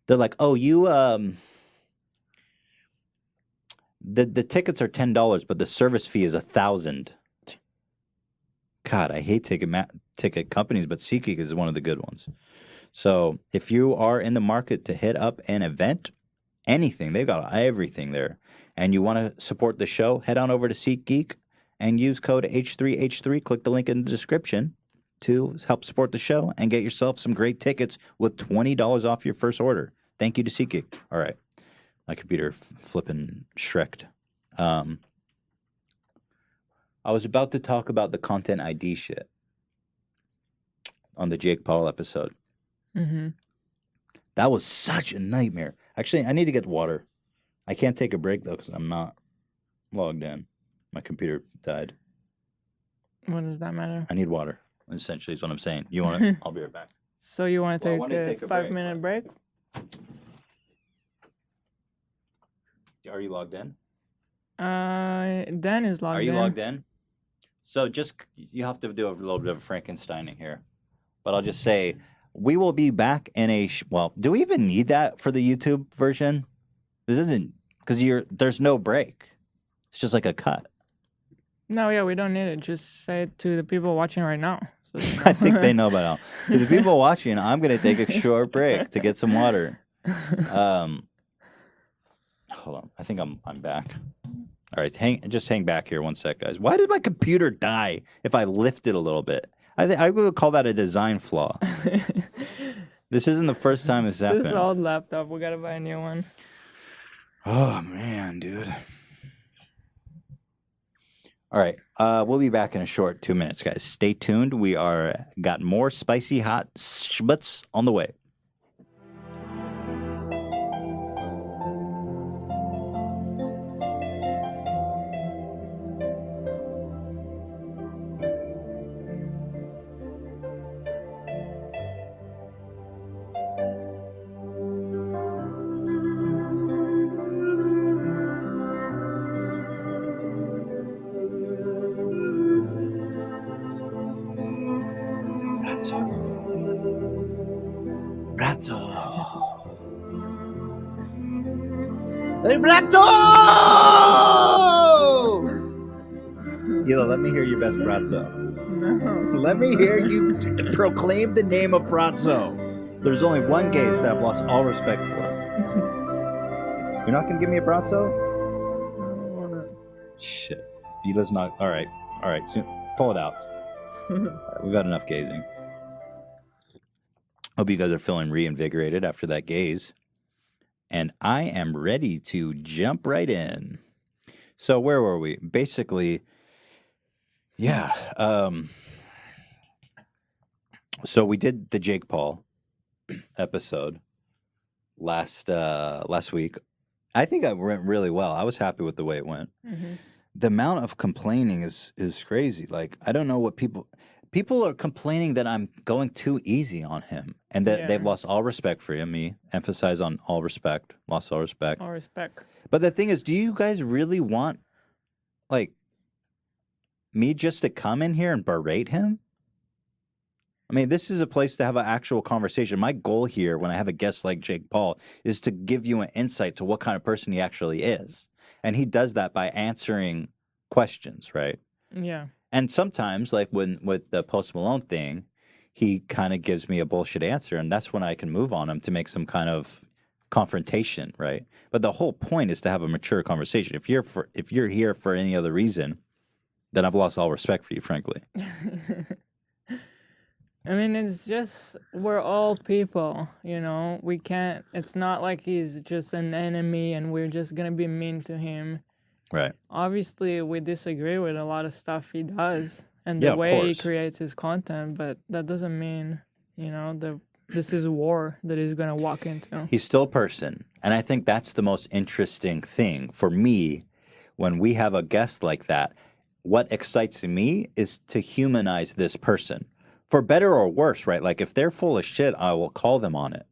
They're like, oh, you the tickets are $10, but the service fee is $1,000. God, I hate ticket companies, but SeatGeek is one of the good ones. So if you are in the market to hit up an event, anything, they've got everything there, and you want to support the show, head on over to SeatGeek and use code H3H3. Click the link in the description to help support the show and get yourself some great tickets with $20 off your first order. Thank you to SeatGeek. All right. My computer flipping shreked. I was about to talk about the content ID shit on the Jake Paul episode. Mm-hmm. That was such a nightmare. Actually, I need to get water. I can't take a break, though, because I'm not logged in. My computer died. What does that matter? I need water, essentially, is what I'm saying. You want it? I'll be right back. So you want to Well, I take, wanna take a 5-minute break? Are you logged in? Dan is logged in. Are you logged in? So you have to do a little bit of Frankensteining here. But I'll just say, we will be back in do we even need that for the YouTube version? This isn't, because there's no break. It's just like a cut. No, yeah, we don't need it. Just say it to the people watching right now. So I think they know by now. To the people watching, I'm going to take a short break to get some water. Hold on. I think I'm back. All right, hang back here 1 sec, guys. Why did my computer die if I lift it a little bit? I would call that a design flaw. This isn't the first time this happened. This old laptop. We gotta buy a new one. Oh man, dude. All right, we'll be back in a short 2 minutes, guys. Stay tuned. We got more spicy hot schmutz on the way. Brazzo. Hey, Brazzo! Hila, let me hear your best Brazzo. No. Let me hear you proclaim the name of Brazzo. There's only one gaze that I've lost all respect for. You're not going to give me a Brazzo? I don't wanna. Shit. Hila's not. All right. So pull it out. All right, we've had enough gazing. Hope you guys are feeling reinvigorated after that gaze. And I am ready to jump right in. So where were we? Basically, yeah. So we did the Jake Paul episode last week. I think it went really well. I was happy with the way it went. Mhm. The amount of complaining is crazy. Like, I don't know what people are complaining that I'm going too easy on him and that they've Yeah. lost all respect for him. Me emphasize on all respect, lost all respect. All respect. But the thing is, do you guys really want like me just to come in here and berate him? I mean, this is a place to have an actual conversation. My goal here when I have a guest like Jake Paul is to give you an insight to what kind of person he actually is. And he does that by answering questions, right? Yeah. And sometimes, like with the Post Malone thing, he kind of gives me a bullshit answer, and that's when I can move on him to make some kind of confrontation, right? But the whole point is to have a mature conversation. If you're here for any other reason, then I've lost all respect for you, frankly. I mean, it's just, we're all people, you know? We can't, it's not like he's just an enemy and we're just gonna be mean to him. Right. Obviously, we disagree with a lot of stuff he does and Yeah, the of way he course. creates his content, but that doesn't mean, you know, this is war that he's gonna walk into. He's still a person. And I think that's the most interesting thing for me when we have a guest like that. What excites me is to humanize this person. For better or worse, right? Like if they're full of shit, I will call them on it.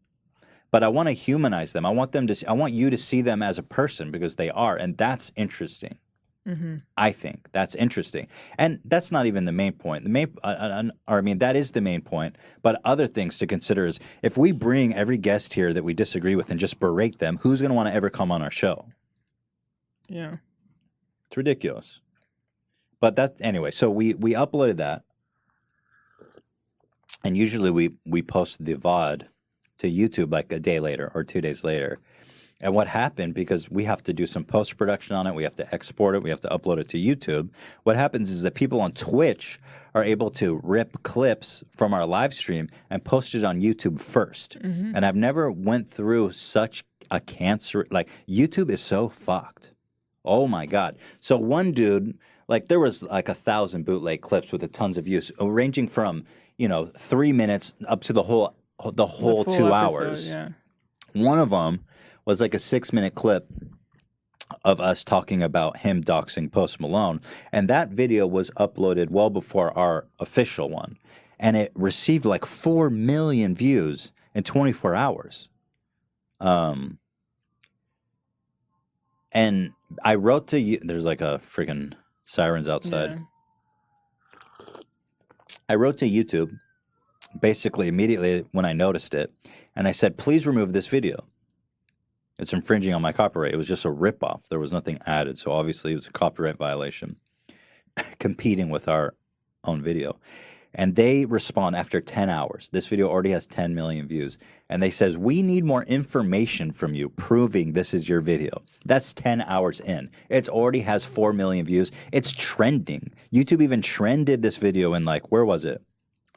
But I want to humanize them. I want you to see them as a person because they are, and that's interesting. Mm-hmm. I think that's interesting, and that's not even the main point. That is the main point. But other things to consider is if we bring every guest here that we disagree with and just berate them, who's going to want to ever come on our show? Yeah. It's ridiculous. But anyway. So we uploaded that, and usually we post the VOD to YouTube like a day later or 2 days later. And what happened, because we have to do some post-production on it, we have to export it, we have to upload it to YouTube, what happens is that people on Twitch are able to rip clips from our live stream and post it on YouTube first. Mm-hmm. And I've never went through such a cancer, like YouTube is so fucked. Oh my God. So one dude, like there was like 1,000 bootleg clips with tons of views, ranging from, 3 minutes up to the whole The full 2 episode, hours. Yeah. One of them was like a 6-minute clip of us talking about him doxing Post Malone. And that video was uploaded well before our official one. And it received like 4 million views in 24 hours. And I wrote to you, there's like a freaking sirens outside. Yeah. I wrote to YouTube basically immediately when I noticed it. And I said, please remove this video. It's infringing on my copyright. It was just a ripoff. There was nothing added. So obviously it was a copyright violation competing with our own video. And they respond after 10 hours. This video already has 10 million views. And they says, we need more information from you proving this is your video. That's 10 hours in. It already has 4 million views. It's trending. YouTube even trended this video in like, where was it?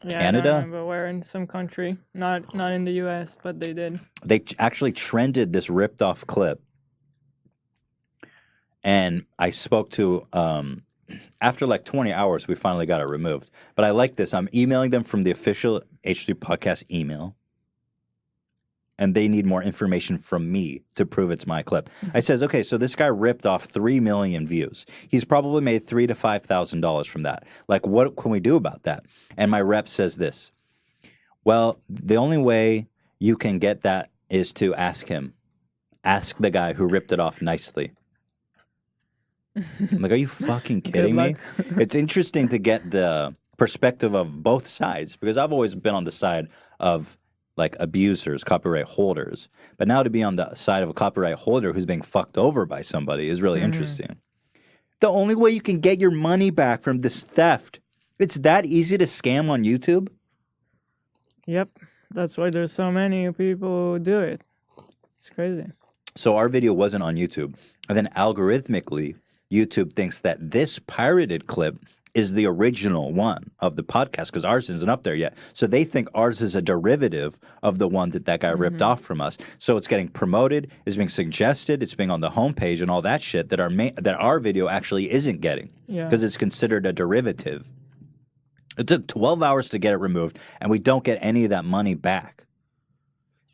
Yeah, Canada? I don't remember where in some country. Not in the US, but they did. They actually trended this ripped off clip. And I spoke to, after like 20 hours, we finally got it removed. But I like this. I'm emailing them from the official H3 podcast email. And they need more information from me to prove it's my clip. I says, okay, so this guy ripped off 3 million views. He's probably made $3,000 to $5,000 from that. Like, what can we do about that? And my rep says this. Well, the only way you can get that is to ask him. Ask the guy who ripped it off nicely. I'm like, are you fucking kidding me? luck. It's interesting to get the perspective of both sides, because I've always been on the side of like abusers, copyright holders. But now to be on the side of a copyright holder who's being fucked over by somebody is really interesting. The only way you can get your money back from this theft, it's that easy to scam on YouTube? Yep. That's why there's so many people who do it. It's crazy. So our video wasn't on YouTube. And then algorithmically, YouTube thinks that this pirated clip is the original one of the podcast because ours isn't up there yet. So they think ours is a derivative of the one that guy ripped off from us. So it's getting promoted, it's being suggested, it's being on the homepage and all that shit that our video actually isn't getting because it's considered a derivative. It took 12 hours to get it removed, and we don't get any of that money back.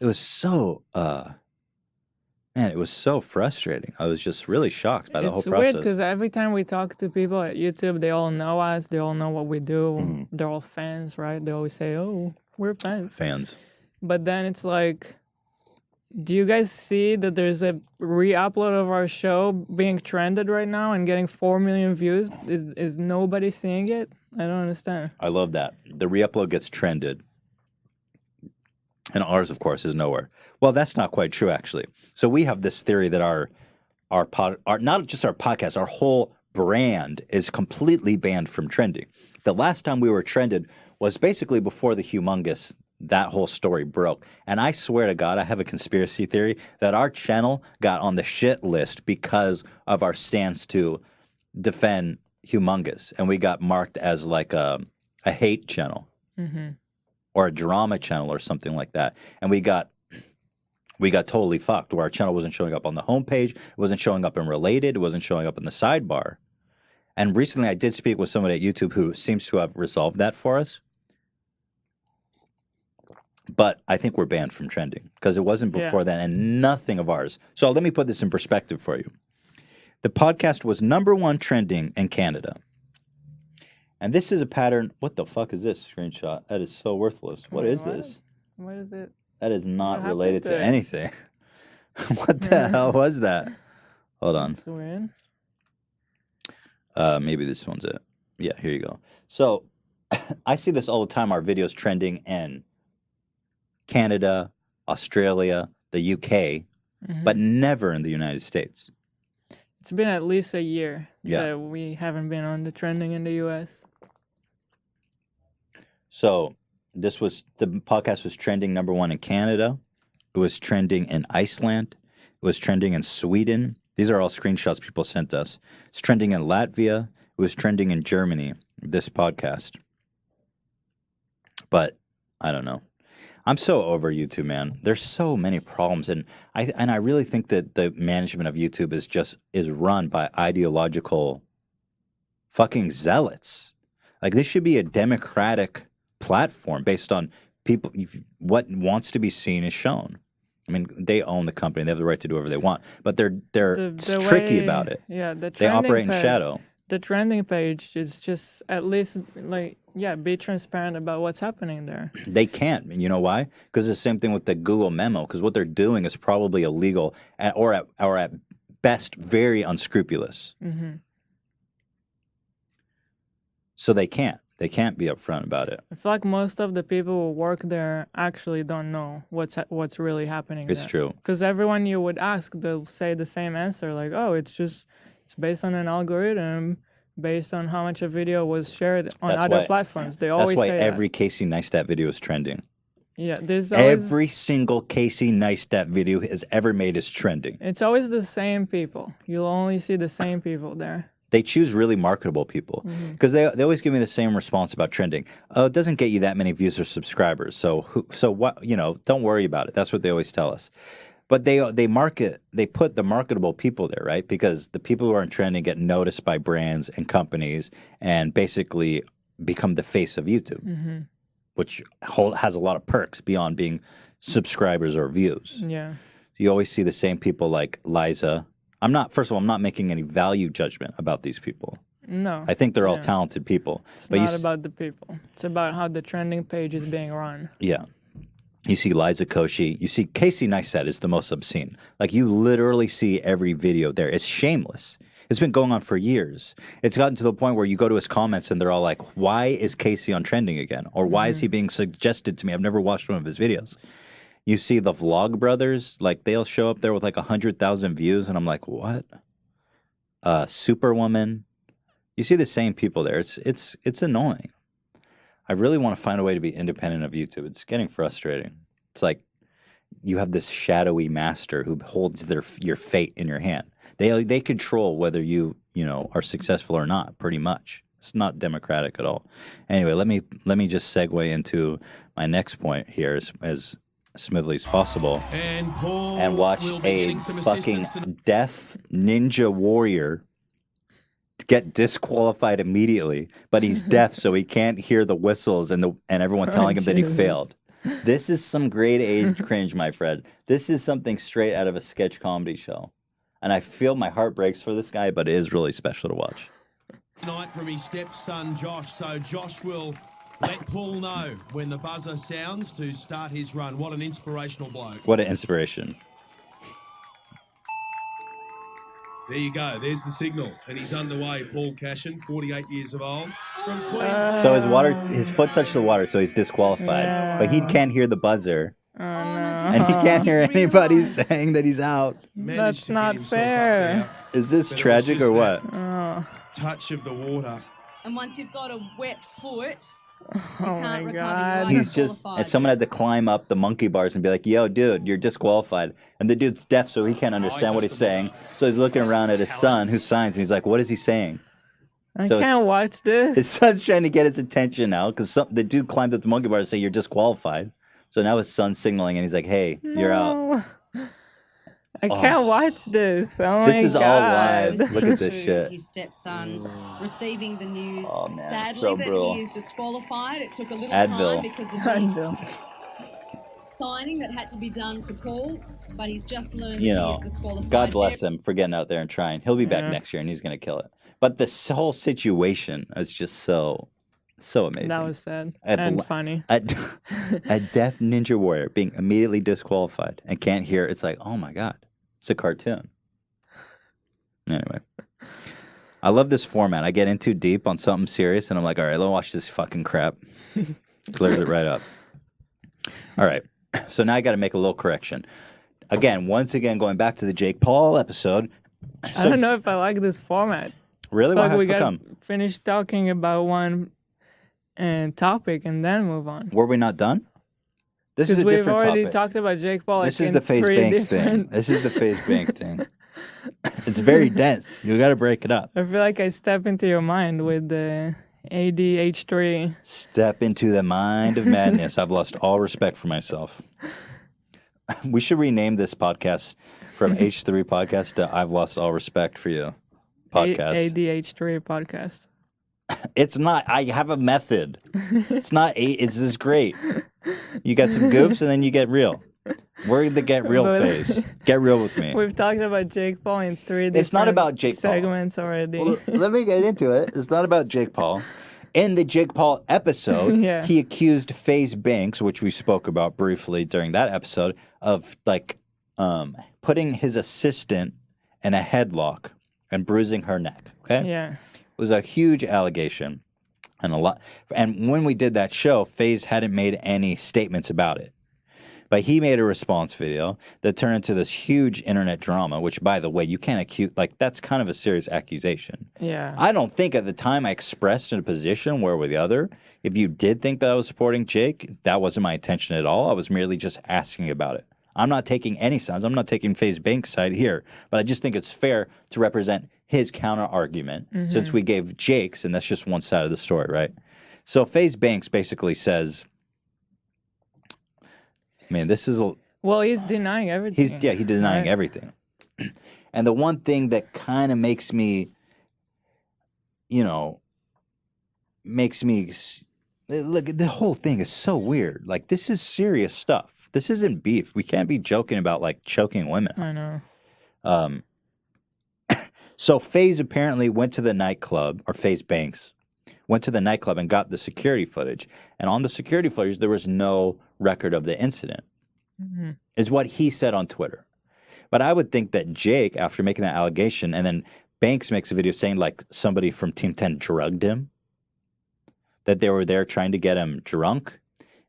It was so, man, it was so frustrating. I was just really shocked by the whole It's process. weird because every time we talk to people at YouTube, they all know us. They all know what we do. They're all fans, right? They always say, "Oh, we're fans." But then it's like, do you guys see that there's a re-upload of our show being trended right now and getting 4 million views? Is nobody seeing it? I don't understand. I love that. The re-upload gets trended. And ours, of course, is nowhere. Well, that's not quite true, actually. So we have this theory that our not just our podcast, our whole brand is completely banned from trending. The last time we were trended was basically before the Humongous, that whole story broke. And I swear to God, I have a conspiracy theory that our channel got on the shit list because of our stance to defend Humongous. And we got marked as like a hate channel. Or a drama channel or something like that. And we got totally fucked where our channel wasn't showing up on the homepage, it wasn't showing up in related, it wasn't showing up in the sidebar. And recently I did speak with somebody at YouTube who seems to have resolved that for us. But I think we're banned from trending because it wasn't before then and nothing of ours. So let me put this in perspective for you. The podcast was #1 trending in Canada. And this is a pattern. What the fuck is this screenshot? That is so worthless. What is this? What is it? That is not What related to happened to it? anything. What the hell was that? Hold on. That's weird. Maybe this one's it. Yeah, here you go. So I see this all the time. Our videos trending in Canada, Australia, the UK, but never in the United States. It's been at least a year Yeah. that we haven't been on the trending in the US. So the podcast was trending #1 in Canada. It was trending in Iceland. It was trending in Sweden. These are all screenshots people sent us. It's trending in Latvia. It was trending in Germany, this podcast. But I don't know. I'm so over YouTube, man. There's so many problems, and I really think that the management of YouTube is run by ideological fucking zealots. Like this should be a democratic platform based on people. What wants to be seen is shown. I mean, they own the company; they have the right to do whatever they want. But they're The tricky way- about it. Yeah, the They operate in page, shadow. The trending page is just at least be transparent about what's happening there. They can't. And you know why? Because it's the same thing with the Google memo. Because what they're doing is probably illegal, or at best very unscrupulous. So they can't. They can't be upfront about it. I feel like most of the people who work there actually don't know what's really happening. It's true. Because everyone you would ask, they'll say the same answer, like, "Oh, it's based on an algorithm, based on how much a video was shared on That's other why- platforms." They always That's why say every Casey Neistat video is trending. that. Yeah, there's always, Every single Casey Neistat video has ever made is trending. it's always the same people. You'll only see the same people there. They choose really marketable people because they always give me the same response about trending. Oh, it doesn't get you that many views or subscribers. So what? Don't worry about it. That's what they always tell us. But they put the marketable people there, right? Because the people who are in trending get noticed by brands and companies and basically become the face of YouTube, which has a lot of perks beyond being subscribers or views. Yeah. You always see the same people like Liza. First of all, I'm not making any value judgment about these people. No. I think they're all Yeah. talented people. It's But not about the people. It's about how the trending page is being run. Yeah. You see Liza Koshy. You see Casey Neistat is the most obscene. Like you literally see every video there. It's shameless. It's been going on for years. It's gotten to the point where you go to his comments and they're all like, why is Casey on trending again? Or why is he being suggested to me? I've never watched one of his videos. You see the Vlog Brothers, like they'll show up there with like 100,000 views, and I'm like, what? Superwoman. You see the same people there. It's annoying. I really want to find a way to be independent of YouTube. It's getting frustrating. It's like you have this shadowy master who holds your fate in your hand. They control whether you are successful or not, pretty much. It's not democratic at all. Anyway, let me just segue into my next point here as smoothly as possible, and watch a fucking deaf ninja warrior get disqualified immediately, but he's deaf, so he can't hear the whistles and everyone telling him that he failed. This is some grade A cringe, my friend. This is something straight out of a sketch comedy show, and I feel my heart breaks for this guy, but it is really special to watch. Night from his stepson Josh, so Josh will let Paul know when the buzzer sounds to start his run. What an inspirational bloke. What an inspiration. There you go. There's the signal. And he's underway. Paul Cashin, 48 years of old, from Queensland. So his foot touched the water, so he's disqualified. But he can't hear the buzzer. Oh, no. And he can't hear anybody saying that he's out. That's not fair. Is this tragic or what? Touch of the water. And once you've got a wet foot, you Oh can't my recover. God. He's just, and someone had to climb up the monkey bars and be like, yo, dude, you're disqualified. And the dude's deaf, so he can't understand what he's saying. So he's looking around at his son, who signs, and he's like, what is he saying? I So can't watch this. His son's trying to get his attention now, because the dude climbed up the monkey bar to say, you're disqualified. So now his son's signaling, and he's like, hey, you're out. No. I can't watch this. Oh my This is God. all live. Look at this To shit. His stepson receiving the news, Oh, man, sadly, so that brutal. he is disqualified. It took a little Advil. time because of the signing that had to be done to Paul, but he's just learned that he is disqualified. God bless him for getting out there and trying. He'll be back next year, and he's going to kill it. But this whole situation is just so amazing. That was sad A and bl- funny. A deaf ninja warrior being immediately disqualified and can't hear. It's like, oh my God, it's a cartoon. Anyway, I love this format. I get in too deep on something serious, and I'm like, all right, let's watch this fucking crap. Clears it right up. All right, so now I got to make a little correction. Once again, going back to the Jake Paul episode. I don't know if I like this format. Really? Like we How got come? finished talking about one topic and then move on. Were we not done? This is Because a we've different already topic. talked about Jake Paul. This like is in the Faze 3 Banks thing. different- This is the Faze Banks thing. It's very dense. You got to break it up. I feel like I step into your mind with the ADH3. Step into the mind of madness. I've lost all respect for myself. We should rename this podcast from H3 podcast to I've lost all respect for you podcast. ADH3 podcast. It's not. I have a method. It's not eight. It's just great. You got some goofs and then you get real. We're the get real But- phase. Get real with me. We've talked about Jake Paul in 3 different It's not about Jake Paul. segments already. Well, let me get into it. It's not about Jake Paul. In the Jake Paul episode, Yeah. he accused Faze Banks, which we spoke about briefly during that episode, of putting his assistant in a headlock and bruising her neck. Okay, Yeah. it was a huge allegation, and a lot. And when we did that show, Faze hadn't made any statements about it. But he made a response video that turned into this huge internet drama, which, by the way, you can't accuse, that's kind of a serious accusation. Yeah. I don't think at the time I expressed in a position where with the other, if you did think that I was supporting Jake, that wasn't my intention at all. I was merely just asking about it. I'm not taking any sides. I'm not taking Faze Banks' side here, but I just think it's fair to represent his counter argument since we gave Jake's, and that's just one side of the story, right? So Faze Banks basically says, man, this is Well, he's denying everything. he's denying Right. everything. And the one thing that kind of makes me look, the whole thing is so weird. Like, this is serious stuff. This isn't beef. We can't be joking about choking women. I know. So Faze apparently went to the nightclub, or Faze Banks went to the nightclub and got the security footage. And on the security footage, there was no record of the incident, is what he said on Twitter. But I would think that Jake, after making that allegation and then Banks makes a video saying like somebody from Team 10 drugged him, that they were there trying to get him drunk,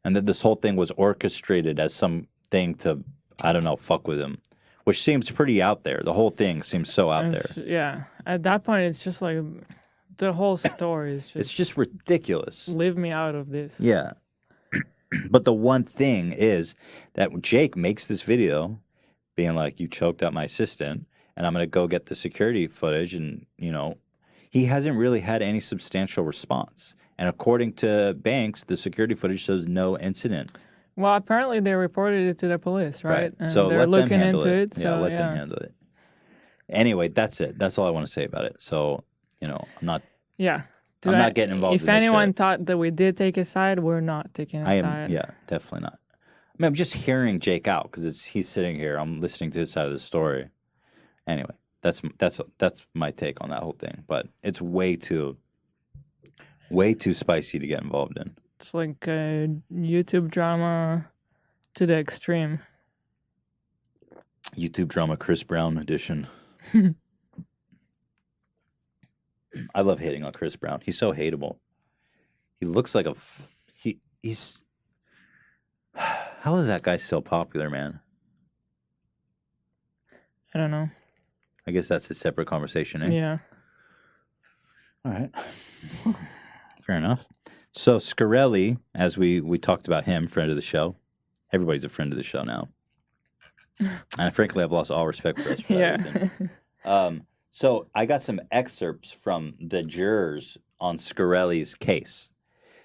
and that this whole thing was orchestrated as something to, I don't know, fuck with him, which seems pretty out there. The whole thing seems so out there. Yeah. At that point, it's just like the whole story is just. It's just ridiculous. Leave me out of this. Yeah. But the one thing is that Jake makes this video being like, you choked out my assistant, and I'm going to go get the security footage. And, you know, he hasn't really had any substantial response. And according to Banks, the security footage shows no incident. Well, apparently they reported it to the police, right? And so they're let looking them handle into it. it. Yeah, So, let them handle it. Anyway, that's it. That's all I want to say about it. So, you know, I'm not getting involved If in this anyone shit. thought that we did take a side, we're not taking a side. Yeah, definitely not. I mean, I'm just hearing Jake out because he's sitting here. I'm listening to his side of the story. Anyway, that's my take on that whole thing. But it's way too spicy to get involved in. It's like a YouTube drama to the extreme. YouTube drama Chris Brown edition. I love hating on Chris Brown. He's so hateable. He looks like he's. How is that guy still popular, man? I don't know. I guess that's a separate conversation, eh? Yeah. All right. Fair enough. So Scarelli, as we talked about him, friend of the show. Everybody's a friend of the show now. And frankly, I've lost all respect for us. For Yeah. So I got some excerpts from the jurors on Scarelli's case.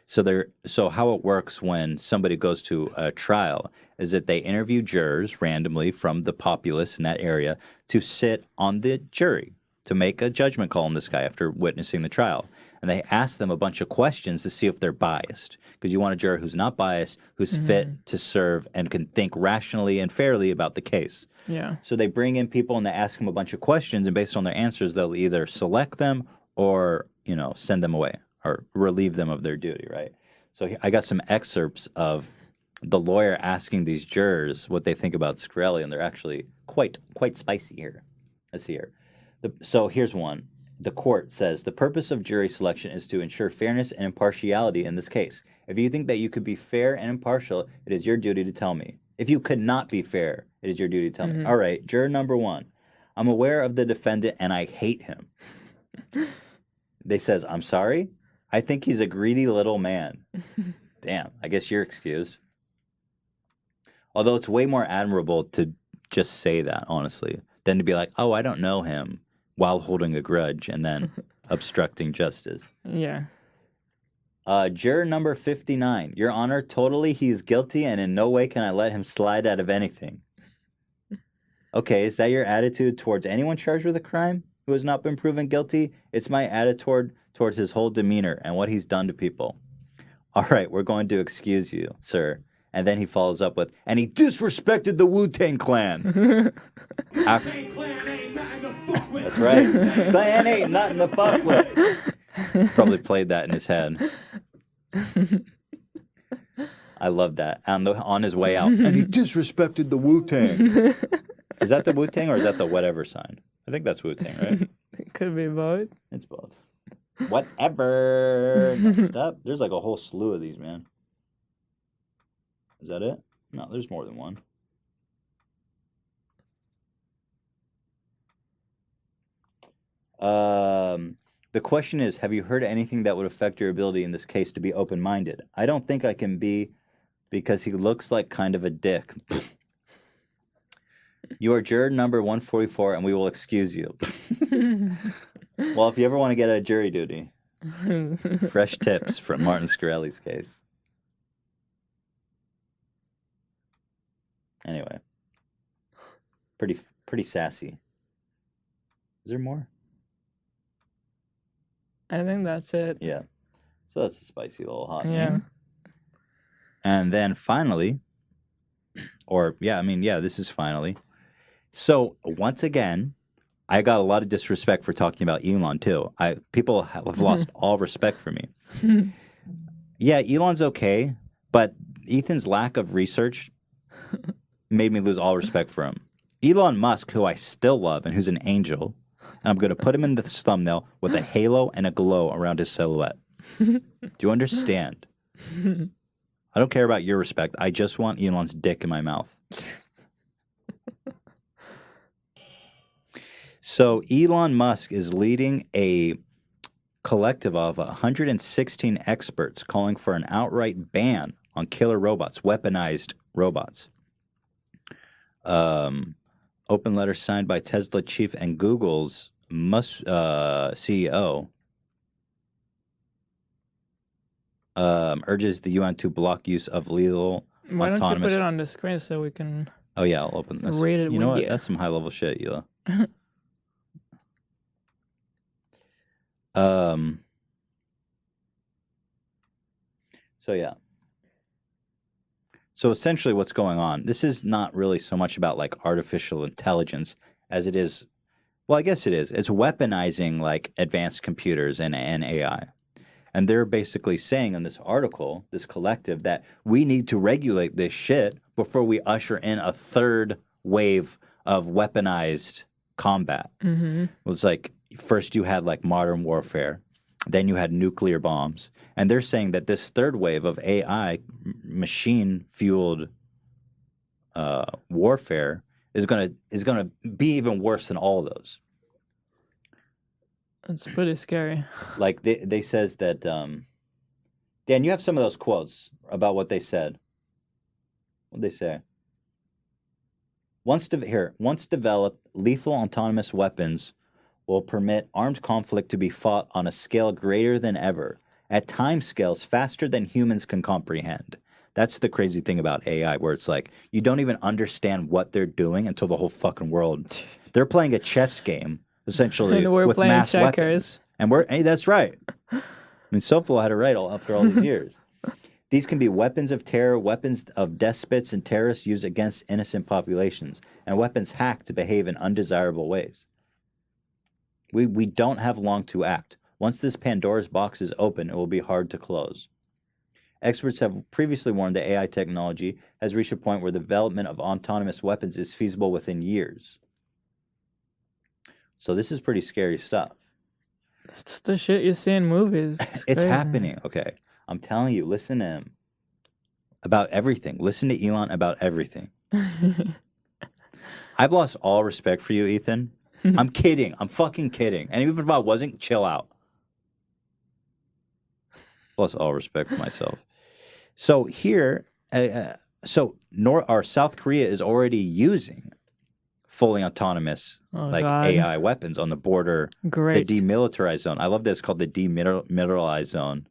So how it works when somebody goes to a trial is that they interview jurors randomly from the populace in that area to sit on the jury to make a judgment call on this guy after witnessing the trial. And they ask them a bunch of questions to see if they're biased. Because you want a juror who's not biased, who's fit to serve, and can think rationally and fairly about the case. Yeah. So they bring in people and they ask them a bunch of questions, and based on their answers, they'll either select them or, you know, send them away or relieve them of their duty, right? So I got some excerpts of the lawyer asking these jurors what they think about Scarelli, and they're actually quite spicy here. Let's see here. So here's one. The court says the purpose of jury selection is to ensure fairness and impartiality in this case. If you think that you could be fair and impartial, it is your duty to tell me. If you could not be fair, it is your duty to tell me. All right, juror number 1. I'm aware of the defendant and I hate him. They says, I'm sorry? I think he's a greedy little man. Damn, I guess you're excused. Although it's way more admirable to just say that, honestly, than to be like, oh, I don't know him, while holding a grudge and then obstructing justice. Yeah. Juror number 59. Your Honor, totally he is guilty and in no way can I let him slide out of anything. Okay, is that your attitude towards anyone charged with a crime who has not been proven guilty? It's my attitude towards his whole demeanor and what he's done to people. All right, we're going to excuse you, sir. And then he follows up with, and he disrespected the Wu-Tang Clan. That's right. Clan ain't nothing to fuck with. Probably played that in his head. I love that. On his way out, and he disrespected the Wu-Tang. Is that the Wu-Tang or is that the whatever sign? I think that's Wu-Tang, right? It could be both. It's both. Whatever. Next up. There's like a whole slew of these, man. Is that it? No, there's more than one. The question is, have you heard anything that would affect your ability in this case to be open-minded? I don't think I can be because he looks like kind of a dick. You are juror number 144 and we will excuse you. Well, if you ever want to get out of jury duty, fresh tips from Martin Scarelli's case. Anyway, pretty sassy. Is there more? I think that's it. Yeah. So that's a spicy little hot. Yeah. Name. And then finally, this is finally. So once again, I got a lot of disrespect for talking about Elon too. People have lost all respect for me. Yeah, Elon's okay, but Ethan's lack of research made me lose all respect for him. Elon Musk, who I still love and who's an angel, and I'm going to put him in this thumbnail with a halo and a glow around his silhouette. Do you understand? I don't care about your respect. I just want Elon's dick in my mouth. So Elon Musk is leading a collective of 116 experts calling for an outright ban on killer robots, weaponized robots. Open letter signed by Tesla chief and Google's CEO urges the UN to block use of lethal Why don't you autonomous. put it on the screen so we can Oh yeah, I'll open this. read it You know with what? you? That's some high level shit, Ela. So yeah. So essentially what's going on, this is not really so much about like artificial intelligence as it is, well, I guess it is. It's weaponizing like advanced computers and AI. And they're basically saying in this article, this collective, that we need to regulate this shit before we usher in a third wave of weaponized combat. Mm-hmm. It was like first you had like modern warfare, then you had nuclear bombs, and they're saying that this third wave of AI, machine fueled warfare, is gonna be even worse than all of those. It's pretty scary. Like they says that Dan, you have some of those quotes about what they said. What they say? Once developed, lethal autonomous weapons will permit armed conflict to be fought on a scale greater than ever, at time scales faster than humans can comprehend. That's the crazy thing about AI, where it's like you don't even understand what they're doing until the whole fucking world. They're playing a chess game, essentially, And we're with playing mass checkers. weapons. And that's right. I mean, Soflo had it right after all these years. These can be weapons of terror, weapons of despots and terrorists used against innocent populations, and weapons hacked to behave in undesirable ways. We don't have long to act. Once this Pandora's box is open, it will be hard to close. Experts have previously warned that AI technology has reached a point where the development of autonomous weapons is feasible within years. So this is pretty scary stuff. It's the shit you see in movies. It's crazy. happening. Okay. I'm telling you, listen to him about everything. Listen to Elon about everything. I've lost all respect for you, Ethan. I'm kidding. I'm fucking kidding. And even if I wasn't, chill out. Lost all respect for myself. So here, South Korea is already using fully autonomous God. AI weapons on the border. Great. The demilitarized zone. I love this, called the demilitarized zone.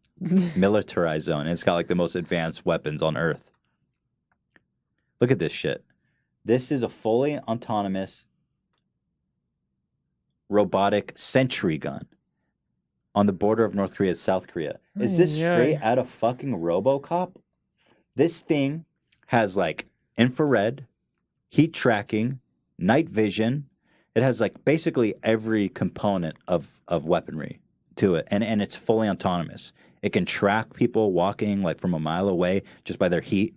Militarized zone. And it's got like the most advanced weapons on Earth. Look at this shit. This is a fully autonomous robotic sentry gun on the border of North Korea, South Korea. Is this straight out of fucking RoboCop? This thing has like infrared, heat tracking, night vision. It has like basically every component of weaponry to it, and it's fully autonomous. It can track people walking like from a mile away just by their heat.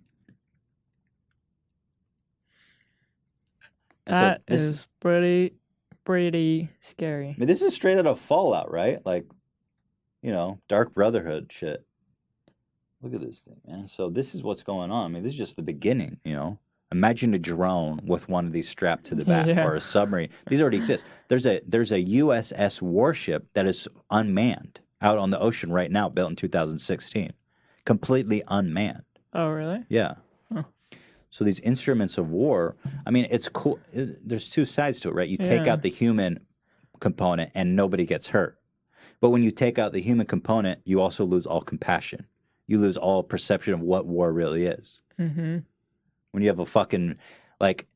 That is pretty scary. I mean, this is straight out of Fallout, right? Like, Dark Brotherhood shit. Look at this thing, man. So this is what's going on. I mean, this is just the beginning, Imagine a drone with one of these strapped to the back, or a submarine. These already exist. There's a USS warship that is unmanned out on the ocean right now, built in 2016. Completely unmanned. Oh, really? Yeah. Huh. So these instruments of war, I mean, it's cool. There's two sides to it, right? You take out the human component and nobody gets hurt. But when you take out the human component, you also lose all compassion. You lose all perception of what war really is. Mm-hmm. When you have a fucking,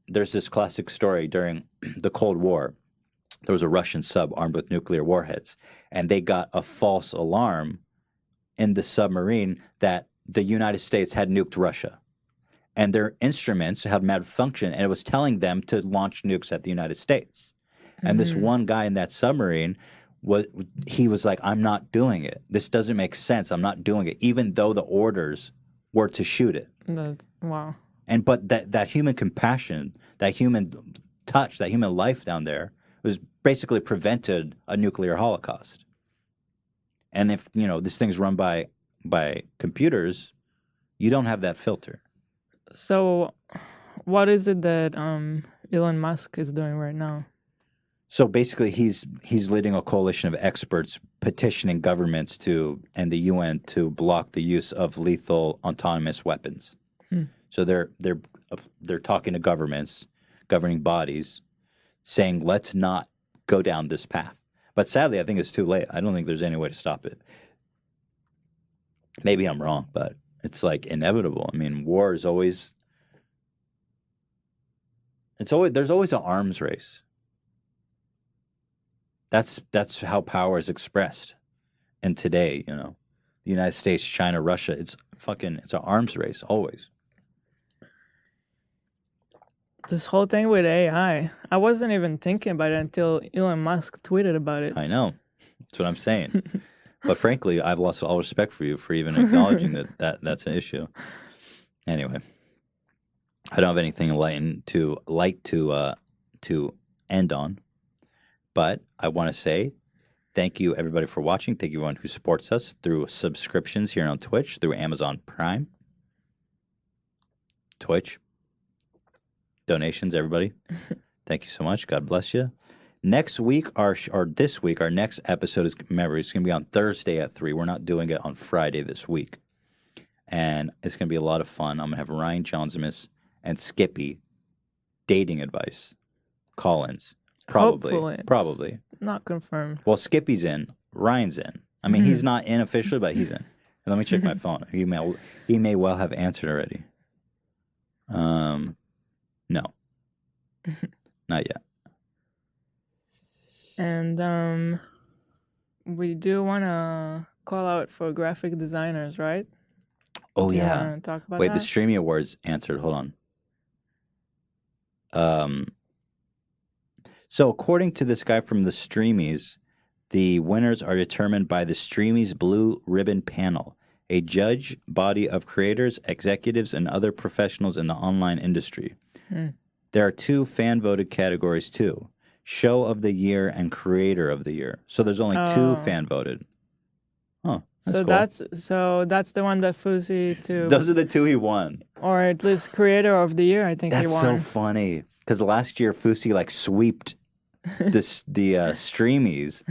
there's this classic story during the Cold War. There was a Russian sub armed with nuclear warheads, and they got a false alarm in the submarine that the United States had nuked Russia. And their instruments had malfunction, and it was telling them to launch nukes at the United States. And this one guy in that submarine, he was like, I'm not doing it. This doesn't make sense. I'm not doing it, even though the orders were to shoot it. Wow. But that human compassion, that human touch, that human life down there was basically prevented a nuclear holocaust. And if, this thing's run by computers, you don't have that filter. So, what is it that Elon Musk is doing right now? So basically, he's leading a coalition of experts petitioning governments and the UN to block the use of lethal autonomous weapons. So they're talking to governments, governing bodies, saying let's not go down this path. But sadly, I think it's too late. I don't think there's any way to stop it. Maybe I'm wrong, but it's like inevitable. I mean, war is always. There's always an arms race. That's how power is expressed. And today, the United States, China, Russia, it's an arms race always. This whole thing with AI, I wasn't even thinking about it until Elon Musk tweeted about it. I know. That's what I'm saying. But frankly, I've lost all respect for you for even acknowledging that's an issue. Anyway, I don't have anything light to end on. But I want to say thank you, everybody, for watching. Thank you, everyone who supports us through subscriptions here on Twitch, through Amazon Prime, Twitch, donations, everybody. Thank you so much. God bless you. Next week, this week, our next episode is, remember, it's going to be on Thursday at 3. We're not doing it on Friday this week. And it's going to be a lot of fun. I'm going to have Ryan Johnsimus and Skippy dating advice, call-ins. Probably. Not confirmed. Well, Skippy's in. Ryan's in. I mean, he's not in officially, but he's in. Let me check my phone. He may well have answered already. No. Not yet. And we do want to call out for graphic designers, right? Oh, Do you yeah. wanna talk about Wait, that? the Streamy Awards answered. Hold on. So according to this guy from the Streamies, the winners are determined by the Streamies Blue Ribbon Panel, a judge body of creators, executives, and other professionals in the online industry. There are 2 fan-voted categories, too. Show of the Year and Creator of the Year. So there's only 2 fan-voted. Oh, that's cool. That's the one that Fuzi to... Those are the 2 he won. Or at least Creator of the Year, I think he That's won. so funny. Because last year, Fusi sweeped the Streamies,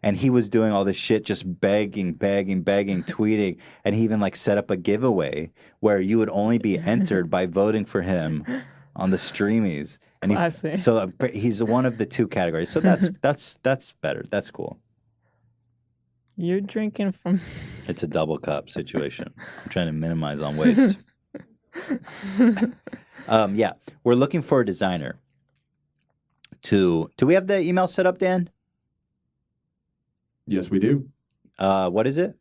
and he was doing all this shit, just begging, tweeting, and he even set up a giveaway where you would only be entered by voting for him on the Streamies. And he's one of the 2 categories. So that's better. That's cool. You're drinking from... It's a double cup situation. I'm trying to minimize on waste. Yeah, we're looking for a designer. Do we have the email set up, Dan? Yes, we do. What is it?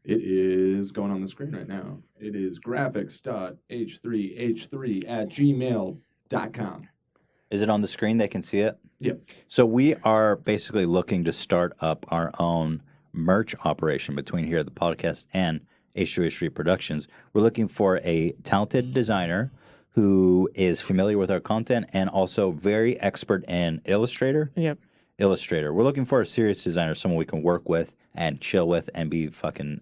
It is going on the screen right now. It is graphics.h3h3@gmail.com. Is it on the screen? They can see it? Yep. So we are basically looking to start up our own merch operation between here at the podcast and H3H3 Productions. We're looking for a talented designer who is familiar with our content and also very expert in Illustrator. Yep. Illustrator. We're looking for a serious designer, someone we can work with and chill with and be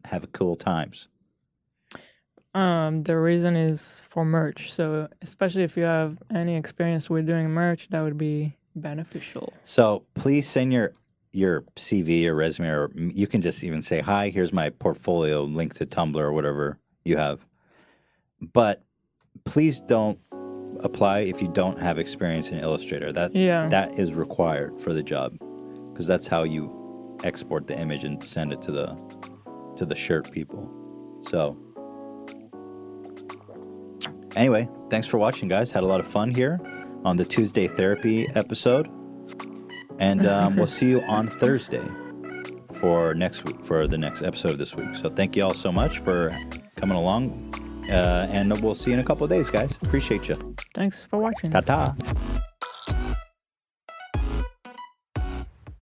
have cool times. The reason is for merch. So especially if you have any experience with doing merch, that would be beneficial. So please send your CV or resume, or you can just even say, hi, here's my portfolio, link to Tumblr or whatever you have. But please don't apply if you don't have experience in Illustrator. That is required for the job, because that's how you export the image and send it to the shirt people. So anyway, thanks for watching, guys. Had a lot of fun here on the Tuesday Therapy episode. And we'll see you on Thursday for the next episode of this week. So thank you all so much for coming along. And we'll see you in a couple of days, guys. Appreciate you. Thanks for watching. Ta-ta.